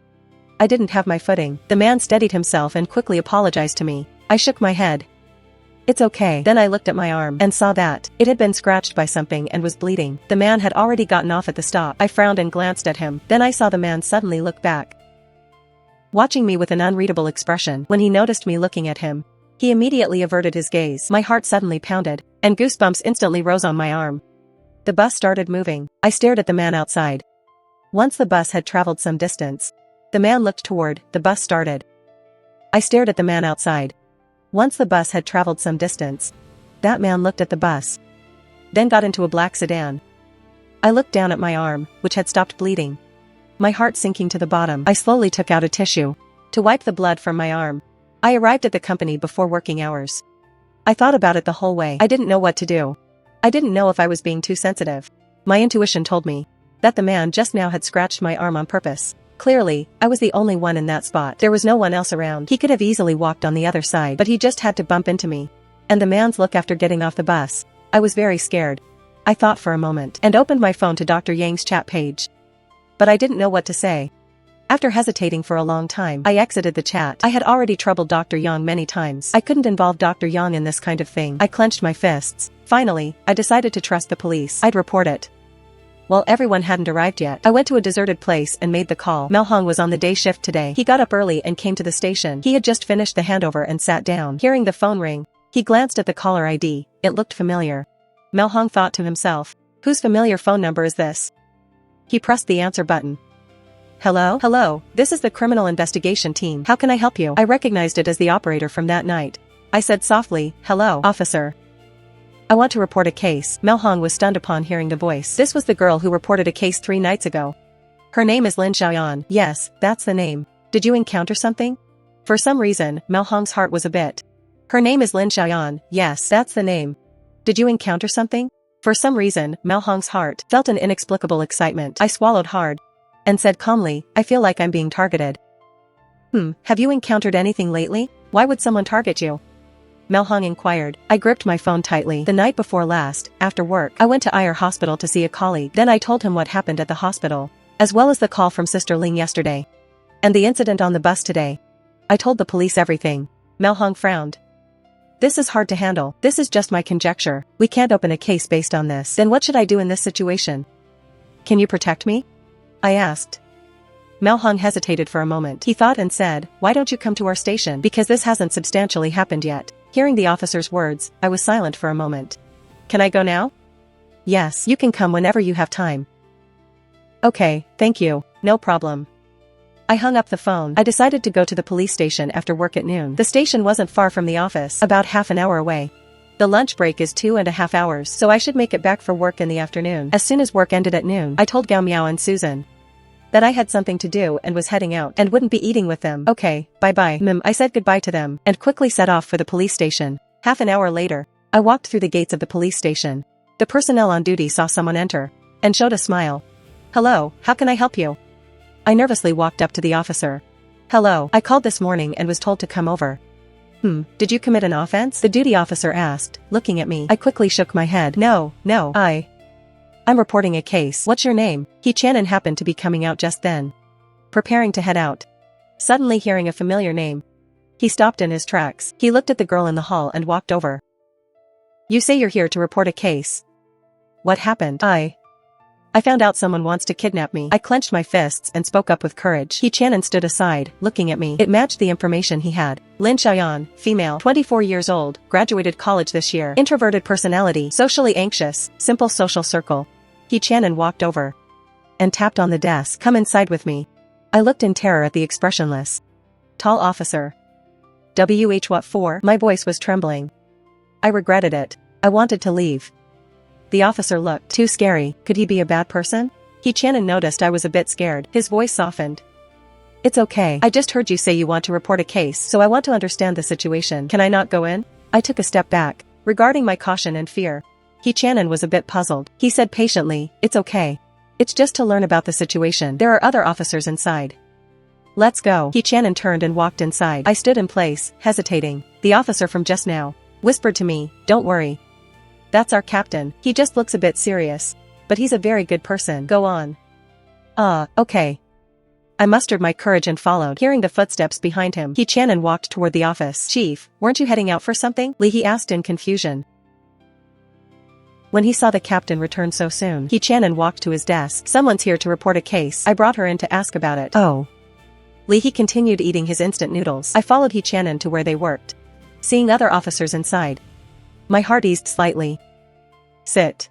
A: I didn't have my footing. The man steadied himself and quickly apologized to me. I shook my head. It's okay. Then I looked at my arm and saw that it had been scratched by something and was bleeding. The man had already gotten off at the stop. I frowned and glanced at him. Then I saw the man suddenly look back, watching me with an unreadable expression. When he noticed me looking at him, he immediately averted his gaze. My heart suddenly pounded, and goosebumps instantly rose on my arm. The bus started moving. I stared at the man outside. Once the bus had traveled some distance, the man looked toward the bus started. I stared at the man outside. Once the bus had traveled some distance, that man looked at the bus, then got into a black sedan. I looked down at my arm, which had stopped bleeding. My heart sinking to the bottom, I slowly took out a tissue to wipe the blood from my arm. I arrived at the company before working hours. I thought about it the whole way. I didn't know what to do. I didn't know if I was being too sensitive. My intuition told me that the man just now had scratched my arm on purpose. Clearly, I was the only one in that spot. There was no one else around. He could have easily walked on the other side, but he just had to bump into me. And the man's look after getting off the bus. I was very scared. I thought for a moment and opened my phone to Dr. Yang's chat page. But I didn't know what to say. After hesitating for a long time, I exited the chat. I had already troubled Dr. Yang many times. I couldn't involve Dr. Yang in this kind of thing. I clenched my fists. Finally, I decided to trust the police. I'd report it. While everyone hadn't arrived yet, I went to a deserted place and made the call. Mao Hong was on the day shift today. He got up early and came to the station. He had just finished the handover and sat down. Hearing the phone ring, he glanced at the caller ID. It looked familiar. Mao Hong thought to himself, whose familiar phone number is this? He pressed the answer button. Hello, this is the criminal investigation team. How can I help you? I recognized it as the operator from that night. I said softly, hello, officer. I want to report a case. Mao Hong was stunned upon hearing the voice. This was the girl who reported a case 3 nights ago. Her name is Lin Xiaoyan. Yes, that's the name. Did you encounter something? For some reason, Mao Hong's heart was a bit. Her name is Lin Xiaoyan. Yes, that's the name. Did you encounter something? For some reason, Mao Hong's heart felt an inexplicable excitement. I swallowed hard and said calmly, I feel like I'm being targeted. Have you encountered anything lately? Why would someone target you? Mao Hong inquired. I gripped my phone tightly. The night before last, after work, I went to IR hospital to see a colleague. Then I told him what happened at the hospital, as well as the call from Sister Ling yesterday, and the incident on the bus today. I told the police everything. Mao Hong frowned. This is hard to handle. This is just my conjecture. We can't open a case based on this. Then what should I do in this situation? Can you protect me? I asked. Mao Hong hesitated for a moment. He thought and said, why don't you come to our station? Because this hasn't substantially happened yet. Hearing the officer's words, I was silent for a moment. Can I go now? Yes, you can come whenever you have time. Okay, thank you, no problem. I hung up the phone. I decided to go to the police station after work at noon. The station wasn't far from the office, about half an hour away. The lunch break is 2.5 hours, so I should make it back for work in the afternoon. As soon as work ended at noon, I told Gao Miao and Susan that I had something to do and was heading out and wouldn't be eating with them. Okay, bye-bye. I said goodbye to them and quickly set off for the police station. Half an hour later, I walked through the gates of the police station. The personnel on duty saw someone enter and showed a smile. Hello, how can I help you? I nervously walked up to the officer. Hello, I called this morning and was told to come over. Did you commit an offense? The duty officer asked, looking at me. I quickly shook my head. No, I'm reporting a case. What's your name? Shannon happened to be coming out just then, preparing to head out. Suddenly hearing a familiar name, he stopped in his tracks. He looked at the girl in the hall and walked over. You say you're here to report a case. What happened? I found out someone wants to kidnap me. I clenched my fists and spoke up with courage. Shannon stood aside, looking at me. It matched the information he had. Lin Xiaoyan, female, 24 years old, graduated college this year. Introverted personality, socially anxious, simple social circle. Shannon walked over and tapped on the desk. Come inside with me. I looked in terror at the expressionless, tall officer. What for? My voice was trembling. I regretted it. I wanted to leave. The officer looked too scary. Could he be a bad person? Shannon noticed I was a bit scared. His voice softened. It's okay. I just heard you say you want to report a case, so I want to understand the situation. Can I not go in? I took a step back, regarding my caution and fear. Shannon was a bit puzzled. He said patiently, it's okay. It's just to learn about the situation. There are other officers inside. Let's go. Shannon turned and walked inside. I stood in place, hesitating. The officer from just now whispered to me, don't worry. That's our captain. He just looks a bit serious, but he's a very good person. Go on. Okay. I mustered my courage and followed. Hearing the footsteps behind him, Shannon walked toward the office. Chief, weren't you heading out for something? He asked in confusion. When he saw the captain return so soon, Shannon walked to his desk. Someone's here to report a case. I brought her in to ask about it. Oh. He continued eating his instant noodles. I followed Shannon to where they worked. Seeing other officers inside, my heart eased slightly. Sit.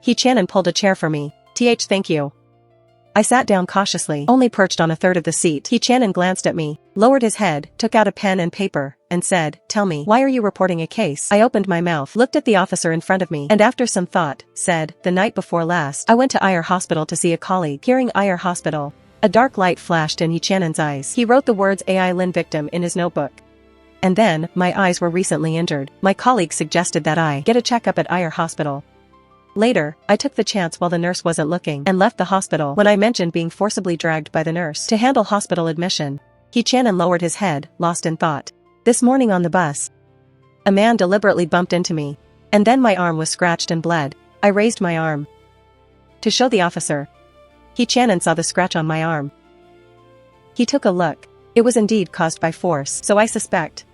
A: Shannon pulled a chair for me. Thank you. I sat down cautiously, only perched on a third of the seat. Shannon glanced at me, lowered his head, took out a pen and paper, and said, tell me, why are you reporting a case? I opened my mouth, looked at the officer in front of me, and after some thought, said, the night before last, I went to IR Hospital to see a colleague. Hearing IR Hospital, a dark light flashed in Shannon's eyes. He wrote the words AI Lin victim in his notebook. And then, my eyes were recently injured. My colleague suggested that I get a checkup at IR Hospital. Later, I took the chance while the nurse wasn't looking and left the hospital. When I mentioned being forcibly dragged by the nurse to handle hospital admission, Shannon lowered his head, lost in thought. This morning on the bus, a man deliberately bumped into me, and then my arm was scratched and bled. I raised my arm to show the officer. Shannon saw the scratch on my arm. He took a look. It was indeed caused by force, so I suspect.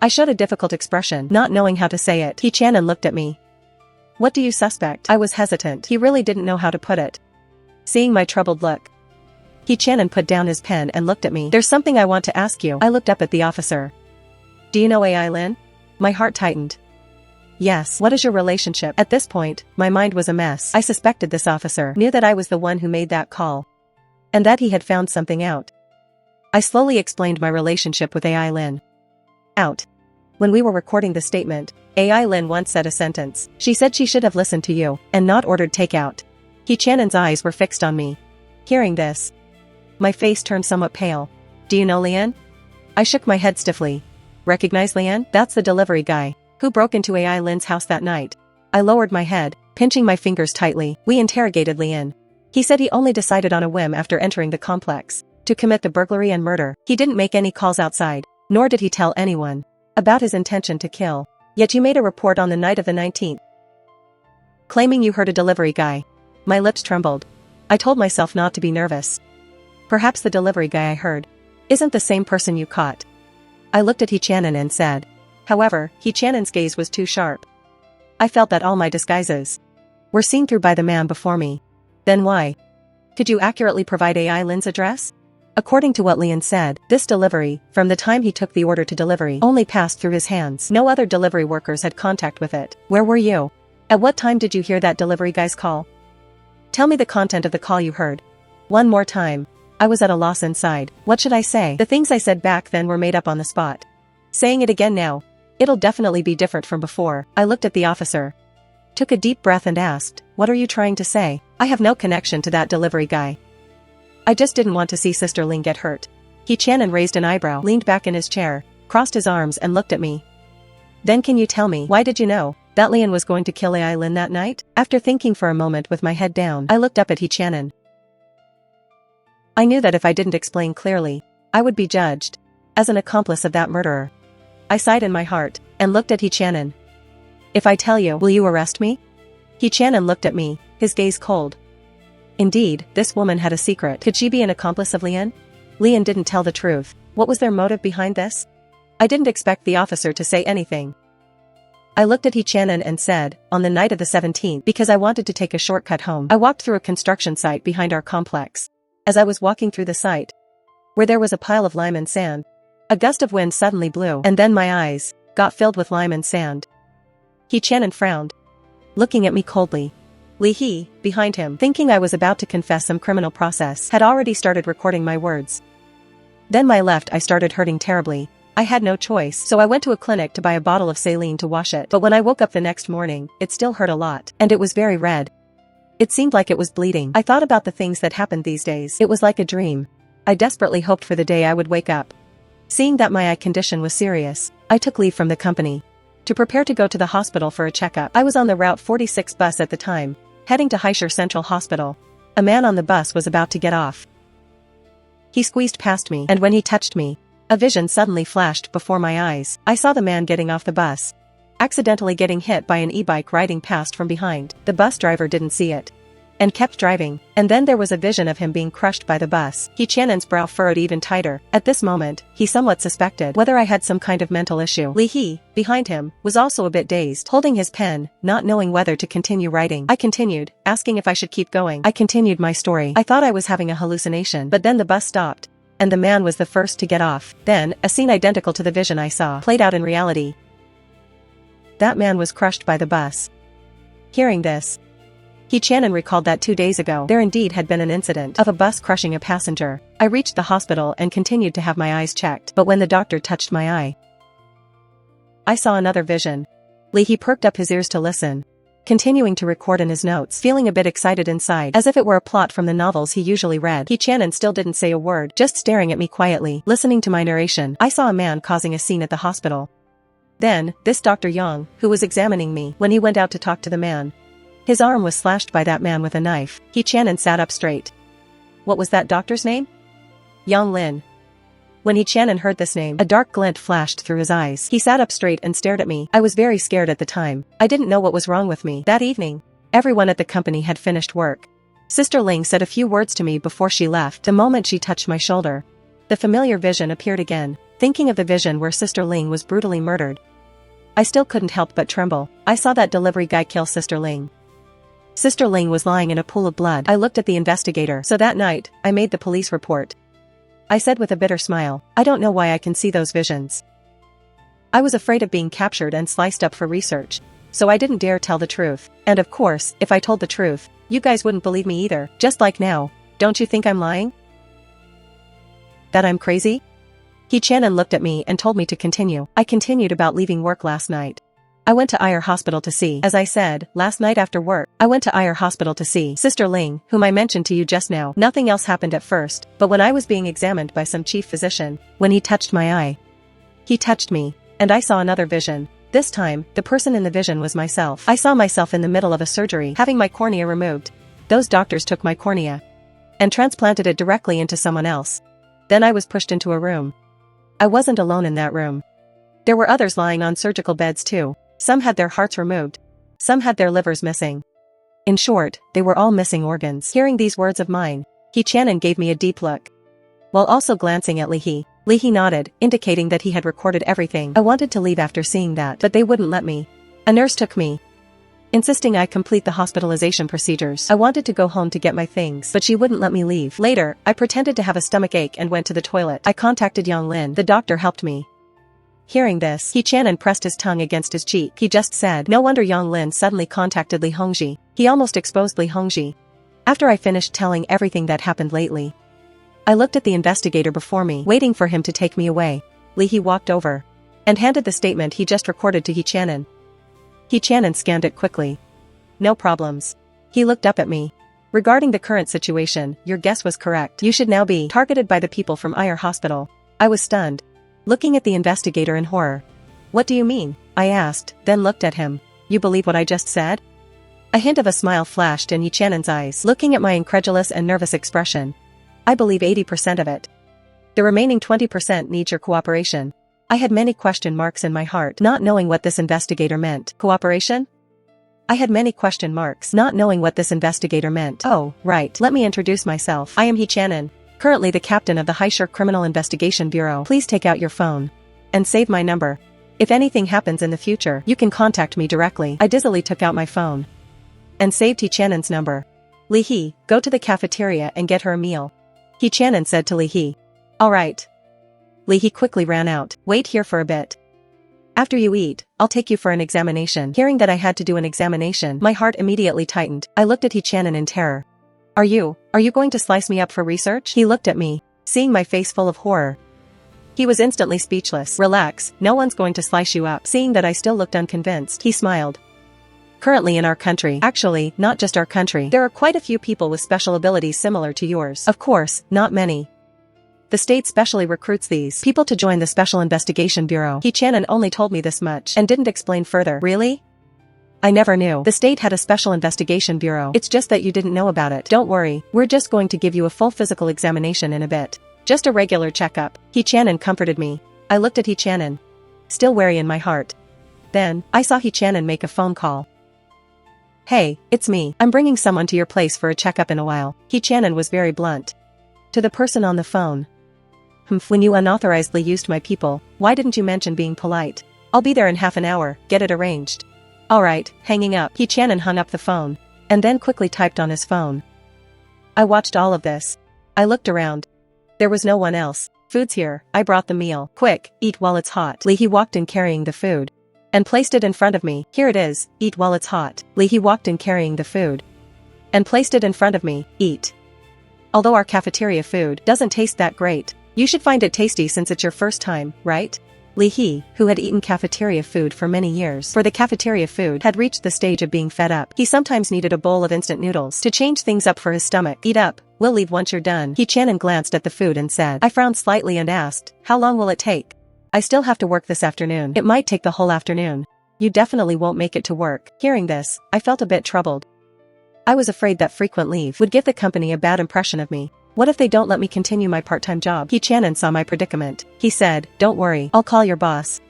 A: I showed a difficult expression, not knowing how to say it. Shannon looked at me. What do you suspect? I was hesitant. He really didn't know how to put it. Seeing my troubled look, Shannon put down his pen and looked at me. There's something I want to ask you. I looked up at the officer. Do you know AI Lin? My heart tightened. Yes. What is your relationship? At this point, my mind was a mess. I suspected this officer knew that I was the one who made that call, and that he had found something out. I slowly explained my relationship with AI Lin. When we were recording the statement, AI Lin once said a sentence. She said she should have listened to you, and not ordered takeout. Shannon's eyes were fixed on me. Hearing this, my face turned somewhat pale. Do you know Lian? I shook my head stiffly. Recognize Lian? That's the delivery guy who broke into AI Lin's house that night. I lowered my head, pinching my fingers tightly. We interrogated Lian. He said he only decided on a whim after entering the complex to commit the burglary and murder. He didn't make any calls outside, nor did he tell anyone about his intention to kill. Yet you made a report on the night of the 19th, claiming you heard a delivery guy. My lips trembled. I told myself not to be nervous. Perhaps the delivery guy I heard isn't the same person you caught. I looked at Shannon and said. However, Shannon's gaze was too sharp. I felt that all my disguises were seen through by the man before me. Then why? Could you accurately provide AI Lin's address? According to what Lian said, this delivery, from the time he took the order to delivery, only passed through his hands. No other delivery workers had contact with it. Where were you? At what time did you hear that delivery guy's call? Tell me the content of the call you heard. One more time. I was at a loss inside. What should I say? The things I said back then were made up on the spot. Saying it again now, it'll definitely be different from before. I looked at the officer, took a deep breath and asked, what are you trying to say? I have no connection to that delivery guy. I just didn't want to see Sister Ling get hurt. He Channon raised an eyebrow, leaned back in his chair, crossed his arms and looked at me. Then can you tell me, why did you know that Lian was going to kill Ai Lin that night? After thinking for a moment with my head down, I looked up at He Channon. I knew that if I didn't explain clearly, I would be judged as an accomplice of that murderer. I sighed in my heart and looked at He Channon. If I tell you, will you arrest me? He Channon looked at me, his gaze cold. Indeed, this woman had a secret. Could she be an accomplice of Lian? Lian didn't tell the truth. What was their motive behind this? I didn't expect the officer to say anything. I looked at He Channon and said, on the night of the 17th, because I wanted to take a shortcut home. I walked through a construction site behind our complex. As I was walking through the site, where there was a pile of lime and sand, a gust of wind suddenly blew, and then my eyes got filled with lime and sand. He Channon frowned, looking at me coldly. Li He, behind him, thinking I was about to confess some criminal process, had already started recording my words. Then my left eye started hurting terribly. I had no choice, so I went to a clinic to buy a bottle of saline to wash it. But when I woke up the next morning, it still hurt a lot, and it was very red. It seemed like it was bleeding. I thought about the things that happened these days. It was like a dream. I desperately hoped for the day I would wake up. Seeing that my eye condition was serious, I took leave from the company to prepare to go to the hospital for a checkup. I was on the Route 46 bus at the time, heading to Haisher Central Hospital. A man on the bus was about to get off. He squeezed past me, and when he touched me, a vision suddenly flashed before my eyes. I saw the man getting off the bus, accidentally getting hit by an e-bike riding past from behind. The bus driver didn't see it and kept driving, and then there was a vision of him being crushed by the bus. He Channon's brow furrowed even tighter. At this moment, he somewhat suspected whether I had some kind of mental issue. Li He, behind him, was also a bit dazed, holding his pen, not knowing whether to continue writing. I continued, asking if I should keep going. I continued my story. I thought I was having a hallucination, but then the bus stopped, and the man was the first to get off. Then, a scene identical to the vision I saw played out in reality. That man was crushed by the bus. Hearing this, He Channon recalled that 2 days ago there indeed had been an incident of a bus crushing a passenger. I reached the hospital and continued to have my eyes checked, but when the doctor touched my eye, I saw another vision. Li He perked up his ears to listen, continuing to record in his notes, feeling a bit excited inside, as if it were a plot from the novels he usually read. He Channon still didn't say a word, just staring at me quietly, listening to my narration. I saw a man causing a scene at the hospital. Then, this Dr. Yang, who was examining me, when he went out to talk to the man, his arm was slashed by that man with a knife. He Channon sat up straight. What was that doctor's name? Yang Lin. When He Channon heard this name, a dark glint flashed through his eyes. He sat up straight and stared at me. I was very scared at the time. I didn't know what was wrong with me. That evening, everyone at the company had finished work. Sister Ling said a few words to me before she left. The moment she touched my shoulder, the familiar vision appeared again. Thinking of the vision where Sister Ling was brutally murdered, I still couldn't help but tremble. I saw that delivery guy kill Sister Ling. Sister Ling was lying in a pool of blood. I looked at the investigator. So that night, I made the police report. I said with a bitter smile, I don't know why I can see those visions. I was afraid of being captured and sliced up for research, so I didn't dare tell the truth. And of course, if I told the truth, you guys wouldn't believe me either. Just like now, don't you think I'm lying? That I'm crazy? He Channon looked at me and told me to continue. I continued about leaving work last night. I went to Ayer Hospital to see, as I said, last night after work, I went to Ayer Hospital to see Sister Ling, whom I mentioned to you just now. Nothing else happened at first, but when I was being examined by some chief physician, when he touched my eye, he touched me, and I saw another vision. This time, the person in the vision was myself. I saw myself in the middle of a surgery, having my cornea removed. Those doctors took my cornea and transplanted it directly into someone else. Then I was pushed into a room. I wasn't alone in that room. There were others lying on surgical beds too. Some had their hearts removed. Some had their livers missing. In short, they were all missing organs. Hearing these words of mine, He Channon gave me a deep look, while also glancing at Li He. Li He nodded, indicating that he had recorded everything. I wanted to leave after seeing that, but they wouldn't let me. A nurse took me, insisting I complete the hospitalization procedures. I wanted to go home to get my things, but she wouldn't let me leave. Later, I pretended to have a stomach ache and went to the toilet. I contacted Yang Lin. The doctor helped me. Hearing this, He Channon pressed his tongue against his cheek. He just said, no wonder Yang Lin suddenly contacted Li Hongji. He almost exposed Li Hongji. After I finished telling everything that happened lately, I looked at the investigator before me, waiting for him to take me away. Li He walked over and handed the statement he just recorded to He Channon. He Channon scanned it quickly. No problems. He looked up at me. Regarding the current situation, your guess was correct. You should now be targeted by the people from IR hospital. I was stunned, looking at the investigator in horror. What do you mean? I asked, then looked at him. You believe what I just said? A hint of a smile flashed in Yi Channon's eyes, looking at my incredulous and nervous expression. I believe 80% of it. The remaining 20% needs your cooperation. I had many question marks in my heart, not knowing what this investigator meant. Cooperation? I had many question marks, not knowing what this investigator meant. Oh, right. Let me introduce myself. I am Yi Channon, currently the captain of the Haishur Criminal Investigation Bureau. Please take out your phone and save my number. If anything happens in the future, you can contact me directly. I dizzily took out my phone and saved Yi Channon's number. Li He, go to the cafeteria and get her a meal. Yi Channon said to Li He. All right. Li He quickly ran out. Wait here for a bit. After you eat, I'll take you for an examination. Hearing that I had to do an examination, my heart immediately tightened. I looked at Yi Channon in terror. Are you going to slice me up for research? He looked at me, seeing my face full of horror. He was instantly speechless. Relax, no one's going to slice you up. Seeing that I still looked unconvinced, he smiled. Currently in our country, actually, not just our country, there are quite a few people with special abilities similar to yours. Of course, not many. The state specially recruits these people to join the Special Investigation Bureau. Yi Channon only told me this much and didn't explain further. Really? I never knew the state had a Special Investigation Bureau. It's just that you didn't know about it. Don't worry, we're just going to give you a full physical examination in a bit. Just a regular checkup. Yi Channon comforted me. I looked at Yi Channon, still wary in my heart. Then, I saw Yi Channon make a phone call. Hey, it's me. I'm bringing someone to your place for a checkup in a while. Yi Channon was very blunt. To the person on the phone. When you unauthorizedly used my people, why didn't you mention being polite? I'll be there in half an hour, get it arranged. Alright, hanging up. Yi Channon hung up the phone, and then quickly typed on his phone. I watched all of this. I looked around. There was no one else. Food's here, I brought the meal. Quick, eat while it's hot. Li He walked in carrying the food and placed it in front of me. Here it is, eat while it's hot. Li He walked in carrying the food and placed it in front of me. Eat. Although our cafeteria food doesn't taste that great, you should find it tasty since it's your first time, right? Li He, who had eaten cafeteria food for many years, for the cafeteria food had reached the stage of being fed up. He sometimes needed a bowl of instant noodles to change things up for his stomach. Eat up, we'll leave once you're done. Yi Channon glanced at the food and said. I frowned slightly and asked, how long will it take? I still have to work this afternoon. It might take the whole afternoon. You definitely won't make it to work. Hearing this, I felt a bit troubled. I was afraid that frequent leave would give the company a bad impression of me. What if they don't let me continue my part-time job? Yi Channon saw my predicament. He said, don't worry, I'll call your boss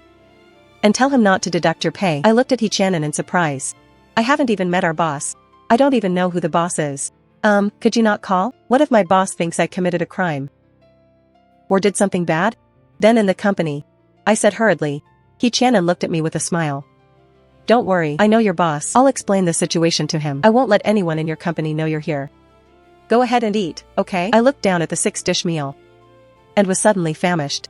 A: and tell him not to deduct your pay. I looked at Yi Channon in surprise. I haven't even met our boss. I don't even know who the boss is. Could you not call? What if my boss thinks I committed a crime? Or did something bad? Then in the company, I said hurriedly. Yi Channon looked at me with a smile. Don't worry, I know your boss. I'll explain the situation to him. I won't let anyone in your company know you're here. Go ahead and eat, okay? I looked down at the 6-dish meal and was suddenly famished.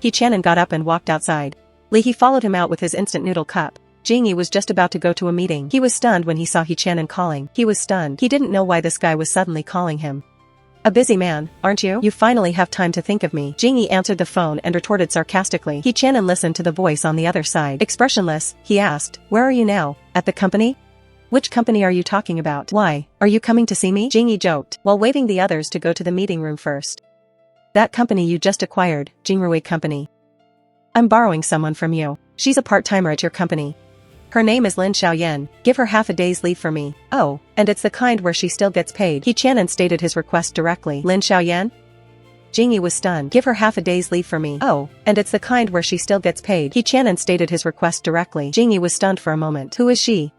A: Yi Channon got up and walked outside. Li He followed him out with his instant noodle cup. Jingyi was just about to go to a meeting. He was stunned when he saw Yi Channon calling. He was stunned. He didn't know why this guy was suddenly calling him. A busy man, aren't you? You finally have time to think of me. Jingyi answered the phone and retorted sarcastically. Yi Channon listened to the voice on the other side. Expressionless, he asked, where are you now? At the company? Which company are you talking about? Why, are you coming to see me? Jingyi joked, while waving the others to go to the meeting room first. That company you just acquired, Jingrui Company. I'm borrowing someone from you. She's a part-timer at your company. Her name is Lin Xiaoyan. Give her half a day's leave for me. Oh, and it's the kind where she still gets paid. Yi Channon stated his request directly. Lin Xiaoyan? Jingyi was stunned. Give her half a day's leave for me. Oh, and it's the kind where she still gets paid. Yi Channon stated his request directly. Jingyi was stunned for a moment. Who is she?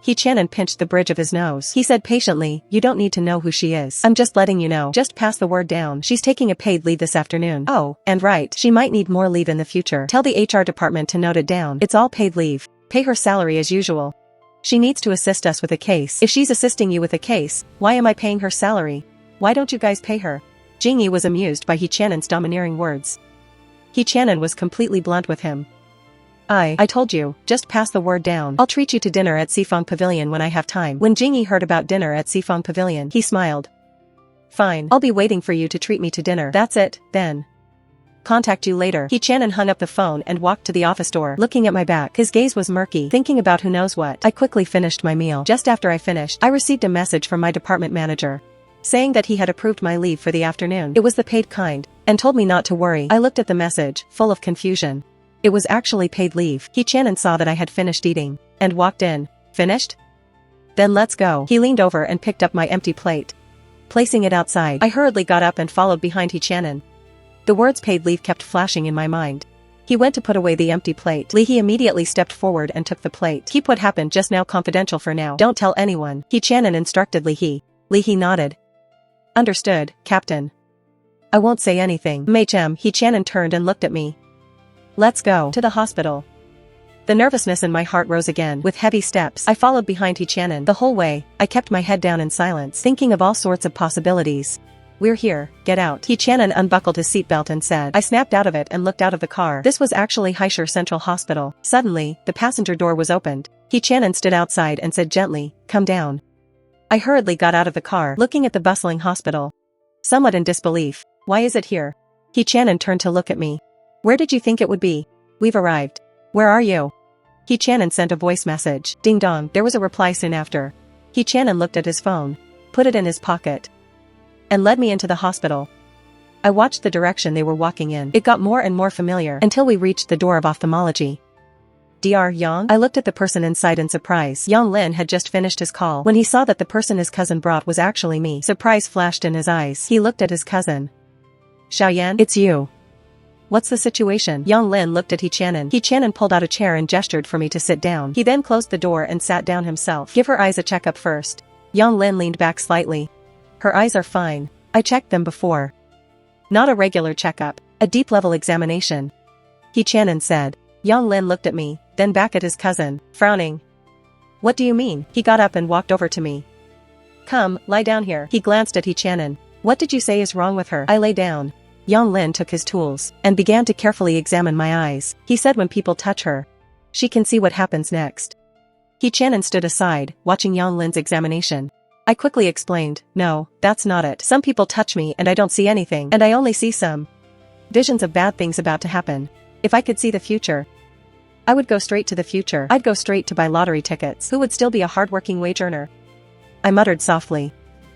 A: Yi Channon pinched the bridge of his nose. He said patiently, you don't need to know who she is. I'm just letting you know. Just pass the word down. She's taking a paid leave this afternoon. Oh, and right. She might need more leave in the future. Tell the HR department to note it down. It's all paid leave. Pay her salary as usual. She needs to assist us with a case. If she's assisting you with a case, why am I paying her salary? Why don't you guys pay her? Jingyi was amused by Yi Channon's domineering words. Yi Channon was completely blunt with him. I told you, just pass the word down. I'll treat you to dinner at Sifeng Pavilion when I have time. When Jingyi heard about dinner at Sifeng Pavilion, he smiled. Fine, I'll be waiting for you to treat me to dinner. That's it, then. Contact you later. He-chan hung up the phone and walked to the office door, looking at my back. His gaze was murky, thinking about who knows what. I quickly finished my meal. Just after I finished, I received a message from my department manager, saying that he had approved my leave for the afternoon. It was the paid kind, and told me not to worry. I looked at the message, full of confusion. It was actually paid leave. He-chan saw that I had finished eating, and walked in. Finished? Then let's go. He leaned over and picked up my empty plate, placing it outside. I hurriedly got up and followed behind He-chan. The words paid leave kept flashing in my mind. He went to put away the empty plate. He immediately stepped forward and took the plate. Keep what happened just now confidential for now. Don't tell anyone. He-chan instructed He nodded. Understood, Captain. I won't say anything. Mei-chem. He-chan turned and looked at me. Let's go to the hospital. The nervousness in my heart rose again. With heavy steps, I followed behind He-chan. The whole way, I kept my head down in silence, thinking of all sorts of possibilities. We're here, get out. He-chan unbuckled his seatbelt and said. I snapped out of it and looked out of the car. This was actually Haishur Central Hospital. Suddenly, the passenger door was opened. He-chan stood outside and said gently, come down. I hurriedly got out of the car, looking at the bustling hospital, somewhat in disbelief. Why is it here? He-chan turned to look at me. Where did you think it would be? We've arrived. Where are you? He-chan sent a voice message. Ding dong. There was a reply soon after. He-chan looked at his phone, put it in his pocket, and led me into the hospital. I watched the direction they were walking in. It got more and more familiar until we reached the door of ophthalmology. Dr. Yang? I looked at the person inside in surprise. Yang Lin had just finished his call. When he saw that the person his cousin brought was actually me, surprise flashed in his eyes. He looked at his cousin. Xiaoyan, it's you. What's the situation? Yang Lin looked at He-chan. He-chan pulled out a chair and gestured for me to sit down. He then closed the door and sat down himself. Give her eyes a checkup first. Yang Lin leaned back slightly. Her eyes are fine. I checked them before. Not a regular checkup, a deep-level examination. He-chan said. Yang Lin looked at me, then back at his cousin, frowning. What do you mean? He got up and walked over to me. Come, lie down here. He glanced at He-chan. What did you say is wrong with her? I lay down. Yang Lin took his tools and began to carefully examine my eyes. He said when people touch her, she can see what happens next. He-chan stood aside, watching Yang Lin's examination. I quickly explained, no, that's not it. Some people touch me and I don't see anything, and I only see some visions of bad things about to happen. If I could see the future, I would go straight to the future. I'd go straight to buy lottery tickets. Who would still be a hard-working wage earner? I muttered softly.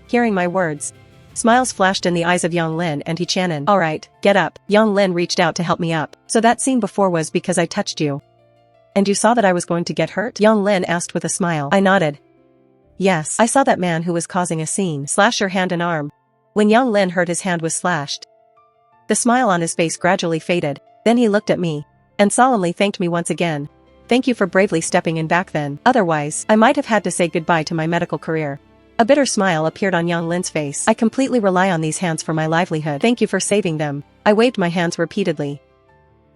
A: Hearing my words, smiles flashed in the eyes of Yang Lin and He-chan. Alright, get up. Yang Lin reached out to help me up. So that scene before was because I touched you. And you saw that I was going to get hurt? Yang Lin asked with a smile. I nodded. Yes, I saw that man who was causing a scene slash your hand and arm. When Yang Lin heard his hand was slashed, the smile on his face gradually faded. Then he looked at me and solemnly thanked me once again. Thank you for bravely stepping in back then. Otherwise, I might have had to say goodbye to my medical career. A bitter smile appeared on Yang Lin's face. I completely rely on these hands for my livelihood. Thank you for saving them. I waved my hands repeatedly.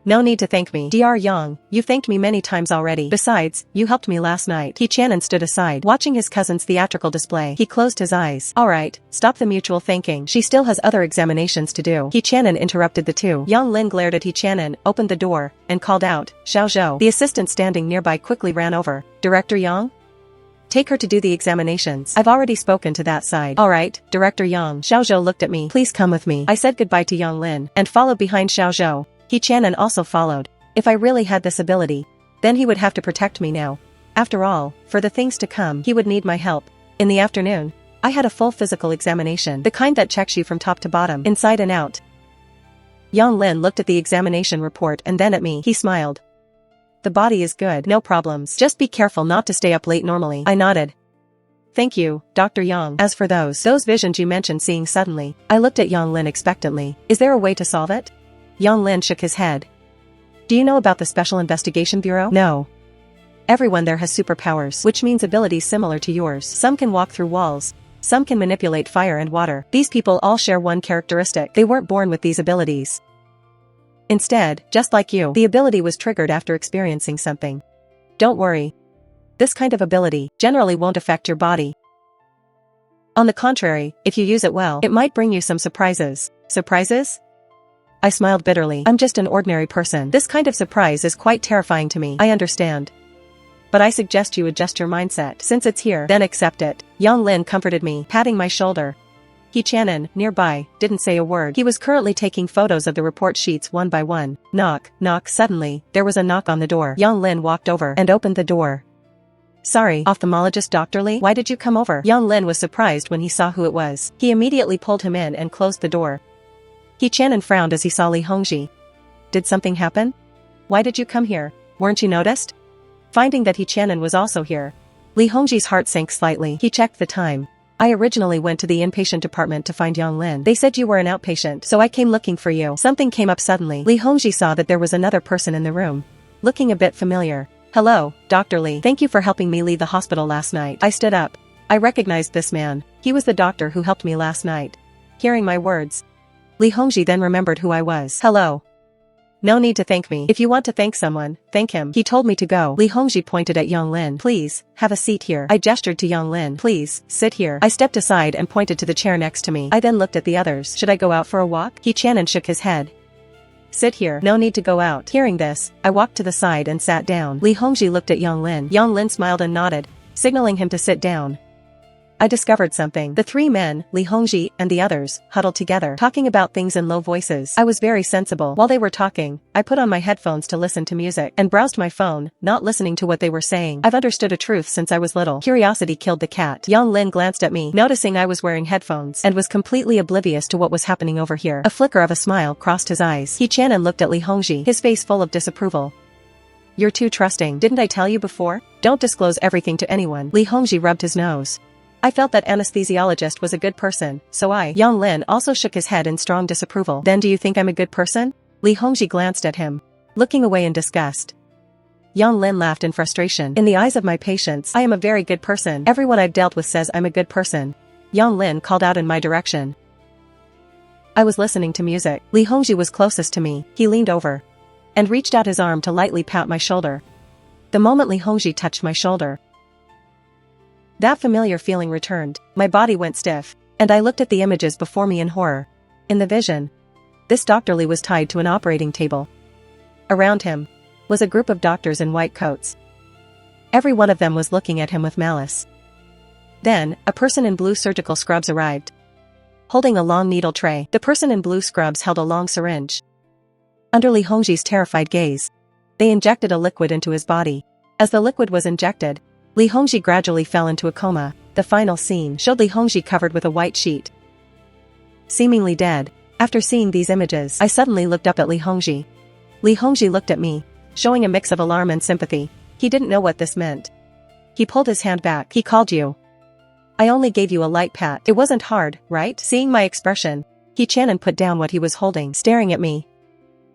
A: No need to thank me. Dr. Yang, you've thanked me many times already. Besides, you helped me last night. He-chan stood aside, watching his cousin's theatrical display. He closed his eyes. Alright, stop the mutual thanking. She still has other examinations to do. He-chan interrupted the two. Yang Lin glared at He-chan, opened the door, and called out, Xiao Zhou. The assistant standing nearby quickly ran over. Director Yang? Take her to do the examinations. I've already spoken to that side. Alright, Director Yang. Xiao Zhou looked at me. Please come with me. I said goodbye to Yang Lin, and followed behind Xiao Zhou. He-chan also followed. If I really had this ability, then he would have to protect me now. After all, for the things to come, he would need my help. In the afternoon, I had a full physical examination, the kind that checks you from top to bottom, inside and out. Yang Lin looked at the examination report and then at me. He smiled. The body is good, no problems. Just be careful not to stay up late normally. I nodded. Thank you, Dr. Yang. As for those visions you mentioned seeing suddenly, I looked at Yang Lin expectantly. Is there a way to solve it? Yang Lin shook his head. Do you know about the Special Investigation Bureau? No. Everyone there has superpowers, which means abilities similar to yours. Some can walk through walls. Some can manipulate fire and water. These people all share one characteristic. They weren't born with these abilities. Instead, just like you, the ability was triggered after experiencing something. Don't worry. This kind of ability generally won't affect your body. On the contrary, if you use it well, it might bring you some surprises. Surprises? I smiled bitterly. I'm just an ordinary person. This kind of surprise is quite terrifying to me. I understand. But I suggest you adjust your mindset. Since it's here, then accept it. Yang Lin comforted me, patting my shoulder. He Chanin, nearby, didn't say a word. He was currently taking photos of the report sheets one by one. Knock, knock. Suddenly, there was a knock on the door. Yang Lin walked over and opened the door. Sorry, ophthalmologist Dr. Li, why did you come over? Yang Lin was surprised when he saw who it was. He immediately pulled him in and closed the door. He Chanin frowned as he saw Li Hongji. Did something happen? Why did you come here? Weren't you noticed? Finding that He Chanin was also here, Li Hongji's heart sank slightly. He checked the time. I originally went to the inpatient department to find Yang Lin. They said you were an outpatient, so I came looking for you. Something came up suddenly. Li Hongji saw that there was another person in the room, looking a bit familiar. Hello, Dr. Li. Thank you for helping me leave the hospital last night. I stood up. I recognized this man. He was the doctor who helped me last night. Hearing my words, Li Hongji then remembered who I was. Hello. No need to thank me. If you want to thank someone, thank him. He told me to go. Li Hongji pointed at Yang Lin. Please, have a seat here. I gestured to Yang Lin. Please, sit here. I stepped aside and pointed to the chair next to me. I then looked at the others. Should I go out for a walk? He Chanin shook his head. Sit here. No need to go out. Hearing this, I walked to the side and sat down. Li Hongji looked at Yang Lin. Yang Lin smiled and nodded, signaling him to sit down. I discovered something. The three men, Li Hongji and the others, huddled together, talking about things in low voices. I was very sensible. While they were talking, I put on my headphones to listen to music and browsed my phone, not listening to what they were saying. I've understood a truth since I was little. Curiosity killed the cat. Yang Lin glanced at me, noticing I was wearing headphones, and was completely oblivious to what was happening over here. A flicker of a smile crossed his eyes. He Chanin looked at Li Hongji, his face full of disapproval. You're too trusting. Didn't I tell you before? Don't disclose everything to anyone. Li Hongji rubbed his nose. I felt that anesthesiologist was a good person, so Yang Lin also shook his head in strong disapproval. Then do you think I'm a good person? Li Hongji glanced at him, looking away in disgust. Yang Lin laughed in frustration. In the eyes of my patients, I am a very good person. Everyone I've dealt with says I'm a good person. Yang Lin called out in my direction. I was listening to music. Li Hongji was closest to me. He leaned over and reached out his arm to lightly pat my shoulder. The moment Li Hongji touched my shoulder, that familiar feeling returned. My body went stiff, and I looked at the images before me in horror. In the vision, this Dr. Li was tied to an operating table. Around him was a group of doctors in white coats. Every one of them was looking at him with malice. Then, a person in blue surgical scrubs arrived, holding a long needle tray. The person in blue scrubs held a long syringe. Under Li Hongji's terrified gaze, they injected a liquid into his body. As the liquid was injected, Li Hongji gradually fell into a coma. The final scene showed Li Hongji covered with a white sheet, seemingly dead. After seeing these images, I suddenly looked up at Li Hongji. Li Hongji looked at me, showing a mix of alarm and sympathy. He didn't know what this meant. He pulled his hand back. He called you. I only gave you a light pat. It wasn't hard, right? Seeing my expression, He Chanin put down what he was holding, staring at me.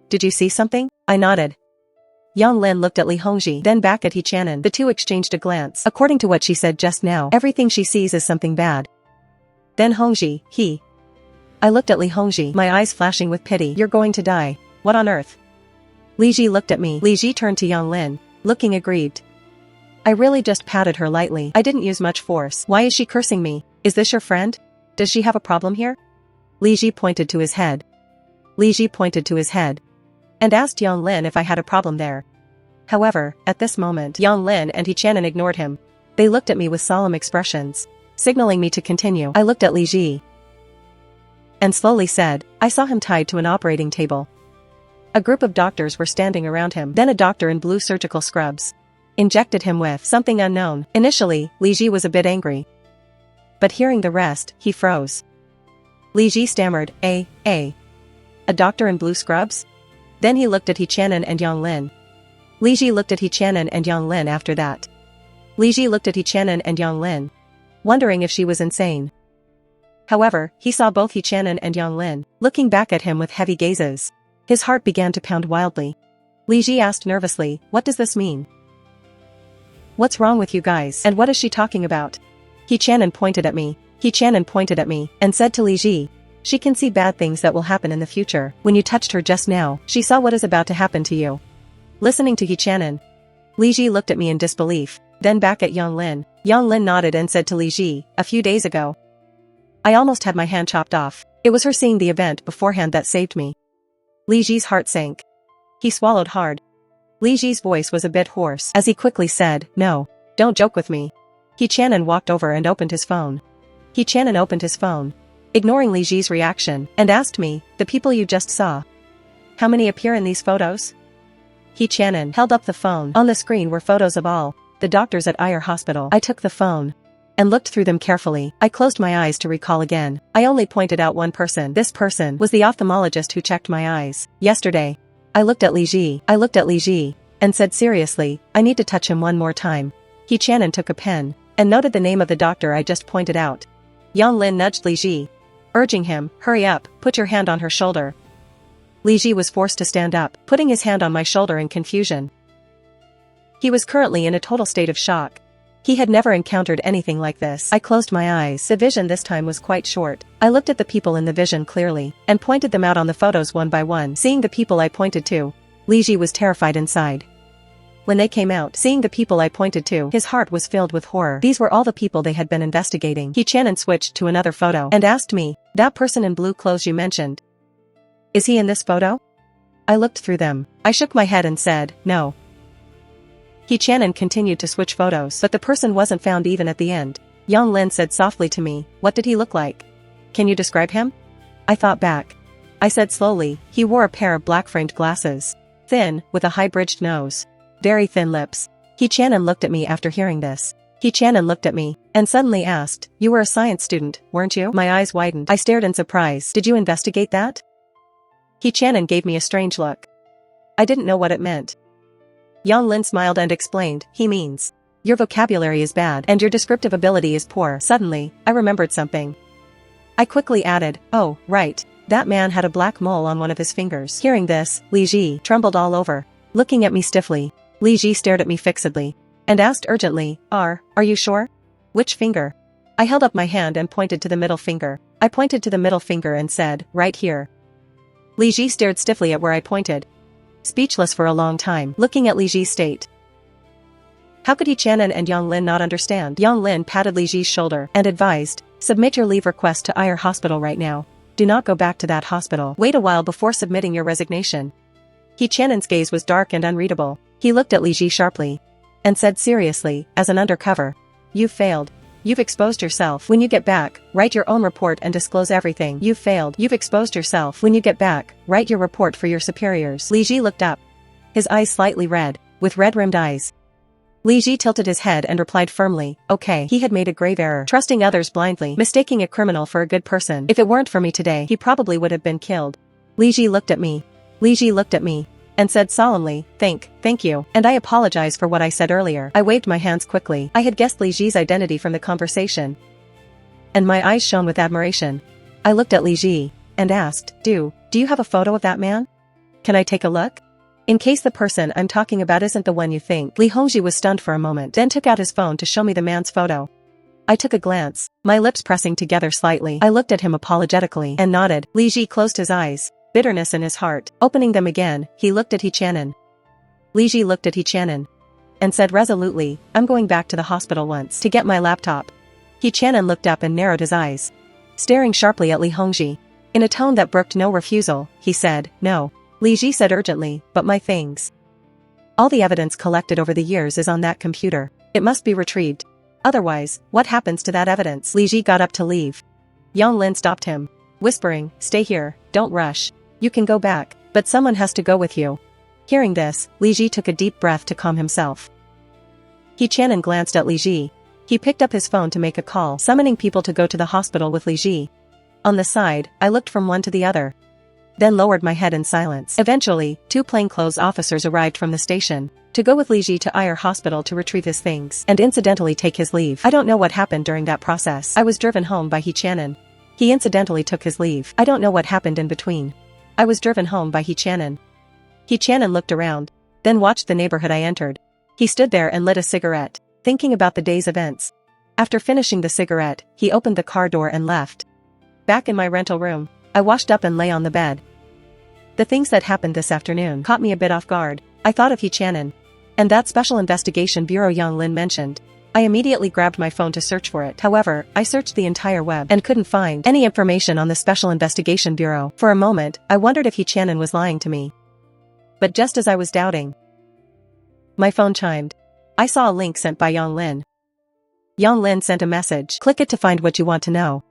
A: Did you see something? I nodded. Yang Lin looked at Li Hongji, then back at He Chanin. The two exchanged a glance. According to what she said just now, everything she sees is something bad. Then Hongji, I looked at Li Hongji, my eyes flashing with pity. You're going to die. What on earth? Li Ji looked at me. Li Ji turned to Yang Lin, looking aggrieved. I really just patted her lightly. I didn't use much force. Why is she cursing me? Is this your friend? Does she have a problem here? Li Ji pointed to his head. Li Ji pointed to his head and asked Yang Lin if I had a problem there. However, at this moment, Yang Lin and He Chanin ignored him. They looked at me with solemn expressions, signaling me to continue. I looked at Li Ji and slowly said, I saw him tied to an operating table. A group of doctors were standing around him. Then a doctor in blue surgical scrubs injected him with something unknown. Initially, Li Ji was a bit angry, but hearing the rest, he froze. Li Ji stammered, A doctor in blue scrubs? Then he looked at He Chanin and Yang Lin. Li Ji looked at He Chanin and Yang Lin after that. Li Ji looked at He Chanin and Yang Lin, wondering if she was insane. However, he saw both He Chanin and Yang Lin looking back at him with heavy gazes. His heart began to pound wildly. Li Ji asked nervously, what does this mean? What's wrong with you guys? And what is she talking about? He Chanin pointed at me. He Chanin pointed at me and said to Li Ji, she can see bad things that will happen in the future. When you touched her just now, she saw what is about to happen to you. Listening to He Chanin, Li Ji looked at me in disbelief, then back at Yang Lin. Yang Lin nodded and said to Li Ji, a few days ago, I almost had my hand chopped off. It was her seeing the event beforehand that saved me. Li Ji's heart sank. He swallowed hard. Li Ji's voice was a bit hoarse as he quickly said, no, don't joke with me. He Chanin walked over and opened his phone. He Chanin opened his phone. ignoring Li Ji's reaction, and asked me, the people you just saw. How many appear in these photos? He Channon held up the phone. On the screen were photos of all the doctors at Ayer Hospital. I took the phone and looked through them carefully. I closed my eyes to recall again. I only pointed out one person. This person was the ophthalmologist who checked my eyes yesterday. I looked at Li Ji and said seriously, I need to touch him one more time. He Channon took a pen and noted the name of the doctor I just pointed out. Yang Lin nudged Li Ji, urging him, hurry up, put your hand on her shoulder. Li Ji was forced to stand up, putting his hand on my shoulder in confusion. He was currently in a total state of shock. He had never encountered anything like this. I closed my eyes. The vision this time was quite short. I looked at the people in the vision clearly, and pointed them out on the photos one by one. Seeing the people I pointed to, Li Ji was terrified inside. When they came out, seeing the people I pointed to, his heart was filled with horror. These were all the people they had been investigating. He Channon switched to another photo, and asked me, that person in blue clothes you mentioned, is he in this photo? I looked through them. I shook my head and said, no. He Channon continued to switch photos, but the person wasn't found even at the end. Yang Lin said softly to me, what did he look like? Can you describe him? I thought back. I said slowly, he wore a pair of black-framed glasses. Thin, with a high-bridged nose. Very thin lips. He Channon looked at me after hearing this. He Channon looked at me, and suddenly asked, you were a science student, weren't you? My eyes widened. I stared in surprise. Did you investigate that? He Channon gave me a strange look. I didn't know what it meant. Yang Lin smiled and explained, he means, your vocabulary is bad and your descriptive ability is poor. Suddenly, I remembered something. I quickly added, oh, right, that man had a black mole on one of his fingers. Hearing this, Li Ji trembled all over. Looking at me stiffly, Li Ji stared at me fixedly, and asked urgently, are you sure? Which finger? I held up my hand and pointed to the middle finger. I pointed to the middle finger and said, right here. Li Ji stared stiffly at where I pointed, speechless for a long time, looking at Li Ji's state. How could He Channon and Yang Lin not understand? Yang Lin patted Li Ji's shoulder and advised, submit your leave request to Ayer Hospital right now. Do not go back to that hospital. Wait a while before submitting your resignation. He Channon's gaze was dark and unreadable. He looked at Li Ji sharply and said seriously, as an undercover, you've failed. You've exposed yourself. When you get back, write your own report and disclose everything. You've failed. You've exposed yourself. When you get back, write your report for your superiors. Li Ji looked up, his eyes slightly red, with red-rimmed eyes. Li Ji tilted his head and replied firmly, okay. He had made a grave error, trusting others blindly, mistaking a criminal for a good person. If it weren't for me today, he probably would have been killed. Li Ji looked at me, and said solemnly, thank you, and I apologize for what I said earlier. I waved my hands quickly. I had guessed Li Ji's identity from the conversation, and my eyes shone with admiration. I looked at Li Ji, and asked, do you have a photo of that man? Can I take a look? In case the person I'm talking about isn't the one you think. Li Hongji was stunned for a moment, then took out his phone to show me the man's photo. I took a glance, my lips pressing together slightly. I looked at him apologetically, and nodded. Li Ji closed his eyes, bitterness in his heart. Opening them again, he looked at He Channon. Li Ji looked at He Channon, and said resolutely, I'm going back to the hospital once to get my laptop. He Channon looked up and narrowed his eyes, staring sharply at Li Hongji. In a tone that brooked no refusal, he said, no. Li Ji said urgently, but my things. All the evidence collected over the years is on that computer. It must be retrieved. Otherwise, what happens to that evidence? Li Ji got up to leave. Yang Lin stopped him, whispering, stay here, don't rush. You can go back, but someone has to go with you. Hearing this, Li Ji took a deep breath to calm himself. He Channon glanced at Li Ji. He picked up his phone to make a call, summoning people to go to the hospital with Li Ji. On the side, I looked from one to the other, then lowered my head in silence. Eventually, 2 plainclothes officers arrived from the station to go with Li Ji to Ayer Hospital to retrieve his things and incidentally take his leave. I don't know what happened during that process. I was driven home by He Channon. He incidentally took his leave. I don't know what happened in between. I was driven home by He Channon. He Channon looked around, then watched the neighborhood I entered. He stood there and lit a cigarette, thinking about the day's events. After finishing the cigarette, he opened the car door and left. Back in my rental room, I washed up and lay on the bed. The things that happened this afternoon caught me a bit off guard. I thought of He Channon, and that Special Investigation Bureau Yang Lin mentioned. I immediately grabbed my phone to search for it. However, I searched the entire web and couldn't find any information on the Special Investigation Bureau. For a moment, I wondered if He Channon was lying to me. But just as I was doubting, my phone chimed. I saw a link sent by Yang Lin. Yang Lin sent a message. Click it to find what you want to know.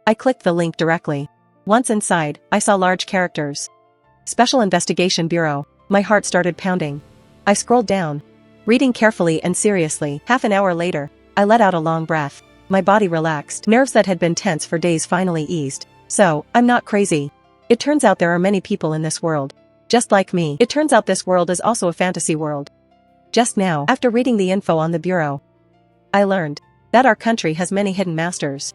A: I clicked the link directly. Once inside, I saw large characters. Special Investigation Bureau. My heart started pounding. I scrolled down, reading carefully and seriously. Half an hour later, I let out a long breath. My body relaxed. Nerves that had been tense for days finally eased. So, I'm not crazy. It turns out there are many people in this world. Just like me. It turns out this world is also a fantasy world. Just now, after reading the info on the bureau, I learned that our country has many hidden masters.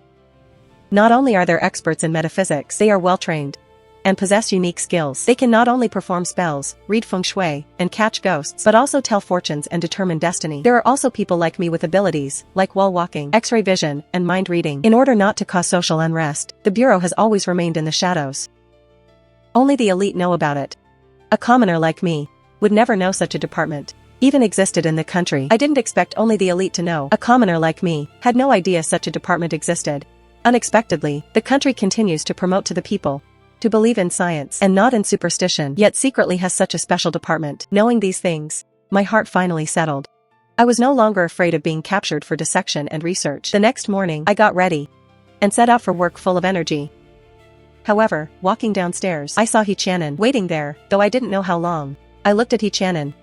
A: Not only are there experts in metaphysics, they are well-trained and possess unique skills. They can not only perform spells, read feng shui, and catch ghosts, but also tell fortunes and determine destiny. There are also people like me with abilities, like wall walking, X-ray vision, and mind reading. In order not to cause social unrest, the bureau has always remained in the shadows. Only the elite know about it. A commoner like me would never know such a department even existed in the country. I didn't expect only the elite to know. A commoner like me had no idea such a department existed. Unexpectedly, the country continues to promote to the people to believe in science and not in superstition, yet secretly has such a special department. Knowing these things, my heart finally settled. I was no longer afraid of being captured for dissection and research. The next morning, I got ready and set out for work full of energy. However, walking downstairs, I saw He-Chanon waiting there, though I didn't know how long. I looked at He-Chanon,